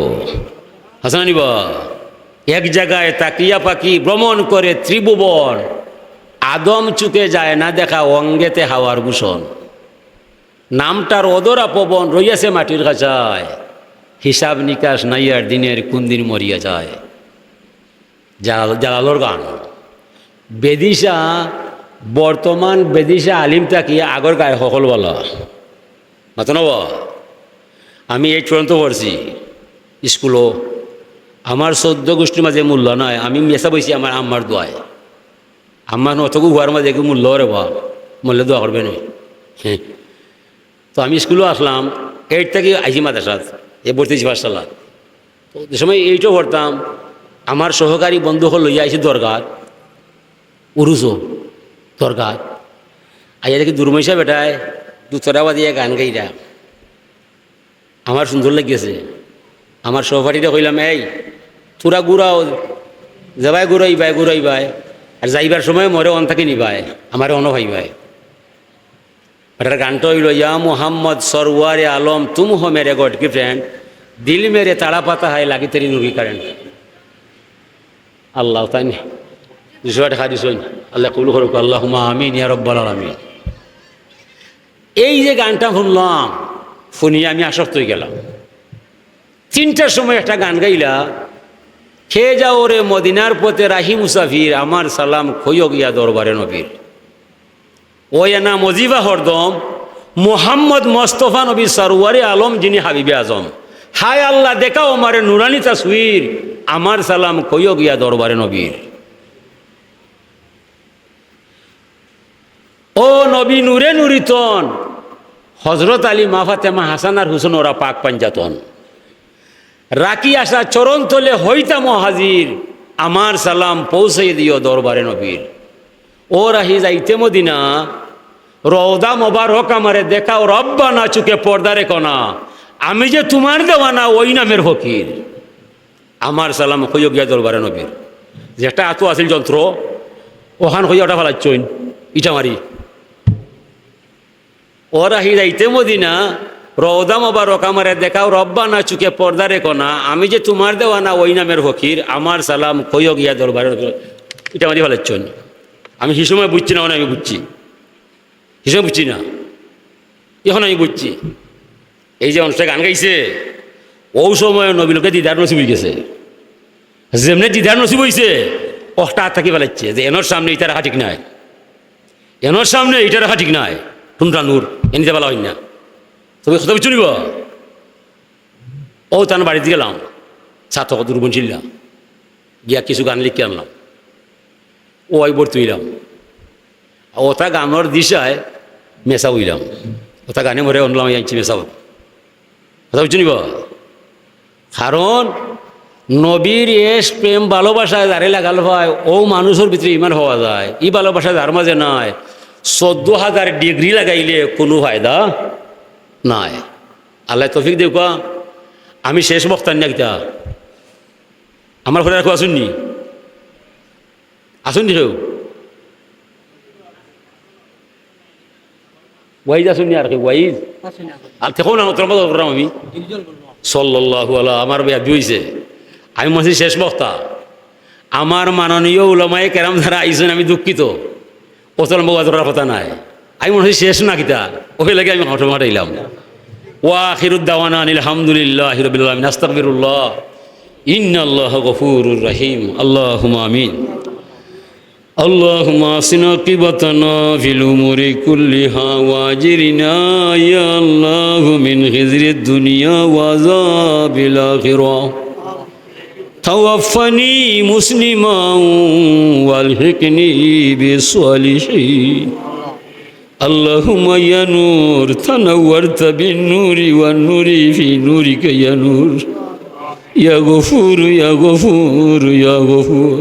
হাসান নিব এক জায়গায় তাকিয়া পাখি ভ্রমণ করে ত্রিভুবন, আদম চুকে যায় না দেখা অঙ্গেতে হাওয়ার ভূষণ। নামটার অদরা পবন রইয়াছে মাটির কাছায়, হিসাব নিকাশ নাই আর দিনের কোন দিন মরিয়া যায়। জালালোর গান। বেদিশা বর্তমান বেদিশা আলিম থাকি আগর গায়ে সকল বলা মাত নব। আমি এই চূড়ান্ত পড়ছি স্কুলও, আমার 14 গোষ্ঠীর মাঝে মূল্য নয়। আমি মেসা বইছি আমার আম্মার দোয়ায়, আমার অতকু হওয়ার মাঝে একটু মূল্য রে বা মূল্য দোয়া করবে না। হ্যাঁ, তো আমি স্কুলেও আসলাম 8 থেকে আইসি মাদ্রাসাত এ পড়তেছি পাঠশালা। তো যে সময় এইটাও পড়তাম আমার সহকারী বন্ধু হল লইয়া আইসি দরগাত, উরুসো দরগাত আইয়া দেখি দুর্মৈশা বেটায় দুতরা বাজিয়া গান গাইরা আমার সুন্দর লেগেছে। আমার সহপাঠীরা কইলাম এই তোরা ঘুরাও, যাবাই ঘুরাইবাই আর যাইবার সময় মরে অন থাকি নিবাই, আমার অন ভাইবাই। এটার গানটা হইল ইয়া মুহাম্মদ সরওয়ারে আলম তুম হো মেরে গড কি ফ্রেন্ড, দিল মেরে তাড়া পাতা হয় লাগি তেরি নুরি কারেন্ট। আল্লাহ তাই 200 টাকা দিস আল্লাহ কবুল করুক, আল্লাহুম্মা আমিন ইয়া রাব্বাল আলামিন। এই যে গানটা শুনলাম, শুনিয়ে আমি আসক্ত হয়ে গেলাম। 3টার সময় একটা গান গাইলা, খেয়ে যাও রে মদিনার পথে রাহি মুসাফির, আমার সালাম খইও গিয়া দরবারে নবীর। ওই না মজিবা হরদম মোহাম্মদ মোস্তফা নবী সরওয়ারে আলম যিনি হাবিবে আজম। হায় আল্লাহ দেখাও আমারে নুরানি তাসবির, আমার সালাম কইও গিয়া দরবারে নবীর। ও নবী নূরে নুরিতন, হজরত আলী মা ফাতেমা হাসান আর হুসেন ওরা পাক পাঞ্জাতন। রাখি আসা চরণ তলে হইতাম হাজির, আমার সালাম পৌঁছে দিও দরবারে নবীর। ও রাহি যাইতে মদিনা, রওদা মোবারক আমারে দেখাও রব্বানা, চুকে পর্দা রেখো না, আমি যে তোমার দেওয়ানা ওই নামের ফকির, আমার সালাম হইয়া গিয়া দরবারে নবীর। যেটা এত আছিল যন্ত্র ওখান হইয়া ওটা ফেলাচ্ছইন ইটা মারি। ও রাহি যাইতে মদিনা, রওদা মোবারক আমারে দেখাও রব্বানা, চুকে পর্দা রেখো না, আমি যে তোমার দেওয়ানা ওই নামের ফকির, আমার সালাম হইয়া গিয়া দরবারে নবীর। ইটা মারি ফেলাচ্ছইন। আমি সে সময় বুঝছি না, আমি বুঝছি, সে সময় বুঝছি না, এখন আমি বুঝছি। এই যে অনুষ্ঠানে গান গাইছে ও সময় নবীলোকে দিদার নসিব হয়ে গেছে। যেমনি দিদার নসিব হয়েছে ওটা থাকি ফেলাচ্ছে যে এনোর সামনে এটা রাখা ঠিক নাই, এনোর সামনে এটা রাখা ঠিক নাই, টুনটা নূর এনিতে বলা হয় না। তবে কথা বুঝছো নিব। ও তার বাড়িতে গেলাম, ছাত্র দুর্বন ছিলাম, গিয়া কিছু গান লিখে আনলাম, ও আই ভর্তি হইলাম। ওটা গানের দিশায় মেশা হইলাম, ওটা গানে মরে অনলাম আইছি মেশাও। কথা বুঝছো নিব। কারণ নবীর এস প্রেম ভালোবাসায় যারে লাগাল হয় ও মানুষের ভিতরে ইমান হওয়া যায়। ই ভালোবাসা যার মাঝে নাই 14,000 ডিগ্রি লাগাইলে কোনো ফায়দা নাই। আল্লাহ তৌফিক দেউকা। আমি শেষ বক্তা না কিতা আমার ঘরে রাখো আসুননি আসুননি কেউ ওয়াইজ আসুননি আর কেউ ওয়াইজ আর থেকেও না তোর মতো করলাম আমি সাল্লাল্লাহু আলা আমার বেয়া দুইছে আমি মনে শেষ বক্তা। আমার মাননীয় উলামায়ে কেরাম যারা আইসেন আমি দুঃখিত ওতল মগাজরার কথা নাই। আমি মনে শেষ না কিতা ওই লাগে আমি হঠাৎ হাঁটাইলাম। ওয়া আখিরুদ দাওয়ানা আলহামদুলিল্লাহি রাব্বিল আলামিন আস্তাগফিরুল্লাহ ইন্নাল্লাহা গফুরুর রহিম আল্লাহুম্মা আমিন। اللهم اصلح عاقبتنا في الامور كلها واجرنا يا الله من خزي الدنيا وعذاب الاخره توفني مسلما والحقني بالصالحين اللهم يا نور تنورت بالنور والنور في نورك يا نور يا غفور يا غفور يا غفور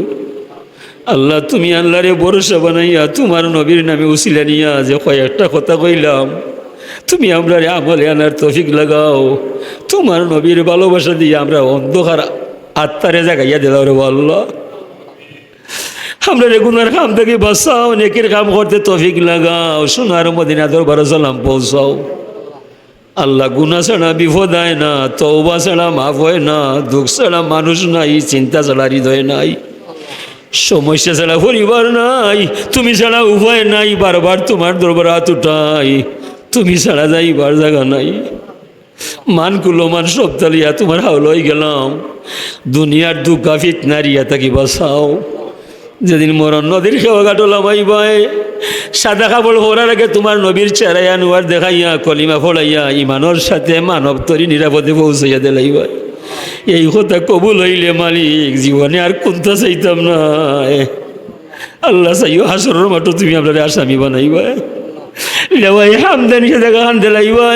আল্লাহ তুমি আল্লাহরে ভরসা বানাইয়া তোমার নবীর নামে উসিলা নিয়া যে কয়েকটা কথা কইলাম তুমি আমরা আমলে আনার তৌফিক লাগাও। তোমার নবীর ভালোবাসা দিয়ে আমরা অন্ধকার আত্মারে জাগাইয়া দিলাম রে আল্লাহ। আমরা রে গুনার কাম থেকে বাঁচাও, নেকির কাম করতে তৌফিক লাগাও, সোনার মদিনা দরবারে সালাম পৌঁছাও। আল্লাহ গুনাহ ছাড়া বিপদ হয় না, তওবা ছাড়া মাফ হয় না, দুঃখ ছাড়া মানুষ নাই, চিন্তা ছাড়া হৃদয় নাই, সমস্যা ছাড়া পরিবার নাই, তুমি ছাড়া উপায় নাই, বারবার তোমার দরবার হাত উঠাই, তুমি ছাড়া যাইবার জায়গা নাই। মান কুলো মান সব তালিয়া তোমার হাওলাই গেলাম, দুনিয়ার দুঃখা ফিতনারিয়া তাকে বাঁচাও। যেদিন মরণ নদীর খেওয়া কাটলাম ভাই সাদা কাপড় পরার আগে তোমার নবীর চেহারায় আনোয়ার দেখাইয়া কলিমা ফলাইয়া ইমানোর সাথে মানব তরি নিরাপদে পৌঁছাইয়া দিলাই ভাই। এই কথা কবুল হইলে মালিক জীবনে আর কোনটা চাইতাম না। আল্লাহ চাইও হাসরের মাঠে তুমি আপনার আসামি বানাইবা, লেওয়াই হামদানি দেখা হান দিলাইবা,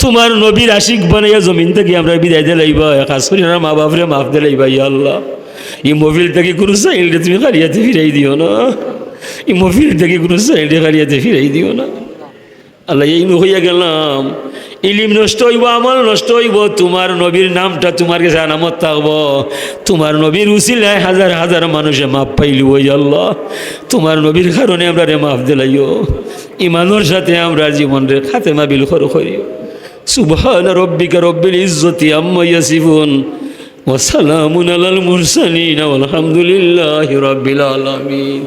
তোমার নবীর আশিক বানাইয়া জমিন থেকে আমরা বিদায় দিলাইবা, খাস করে মা বাপরে মাফ দিলাইবা। ইয়া আল্লাহ এই মোবিল থেকে কোনো চাইল্ডে তুমি খালিয়াতে ফিরাই দিও না, এই মোবিল থেকে কোনো চাইল্ডে খালিয়াতে ফিরাই দিও না। আল্লাহ এই হইয়া গেলাম, ইলিম নষ্ট হইব, আমল নষ্ট হইব, তোমার নবীর নামটা তোমার কাছে আনামত থাকবো, তোমার নবীর উসিলায় হাজার হাজার মানুষে মাপ পাইলি ওই আল্লাহ। তোমার নবীর কারণে আমরা রে মাফ দিলাইও, ইমানোর সাথে আমরা জীবন রে খাতেমা বিল করিও। সুবহান রব্বিকা রব্বিল ইজ্জতি আম্মা ইয়াসিফুন ওয়া সালামুন আলাল মুরসালিন ওয়ালহামদুলিল্লাহি রাব্বিল আলামিন।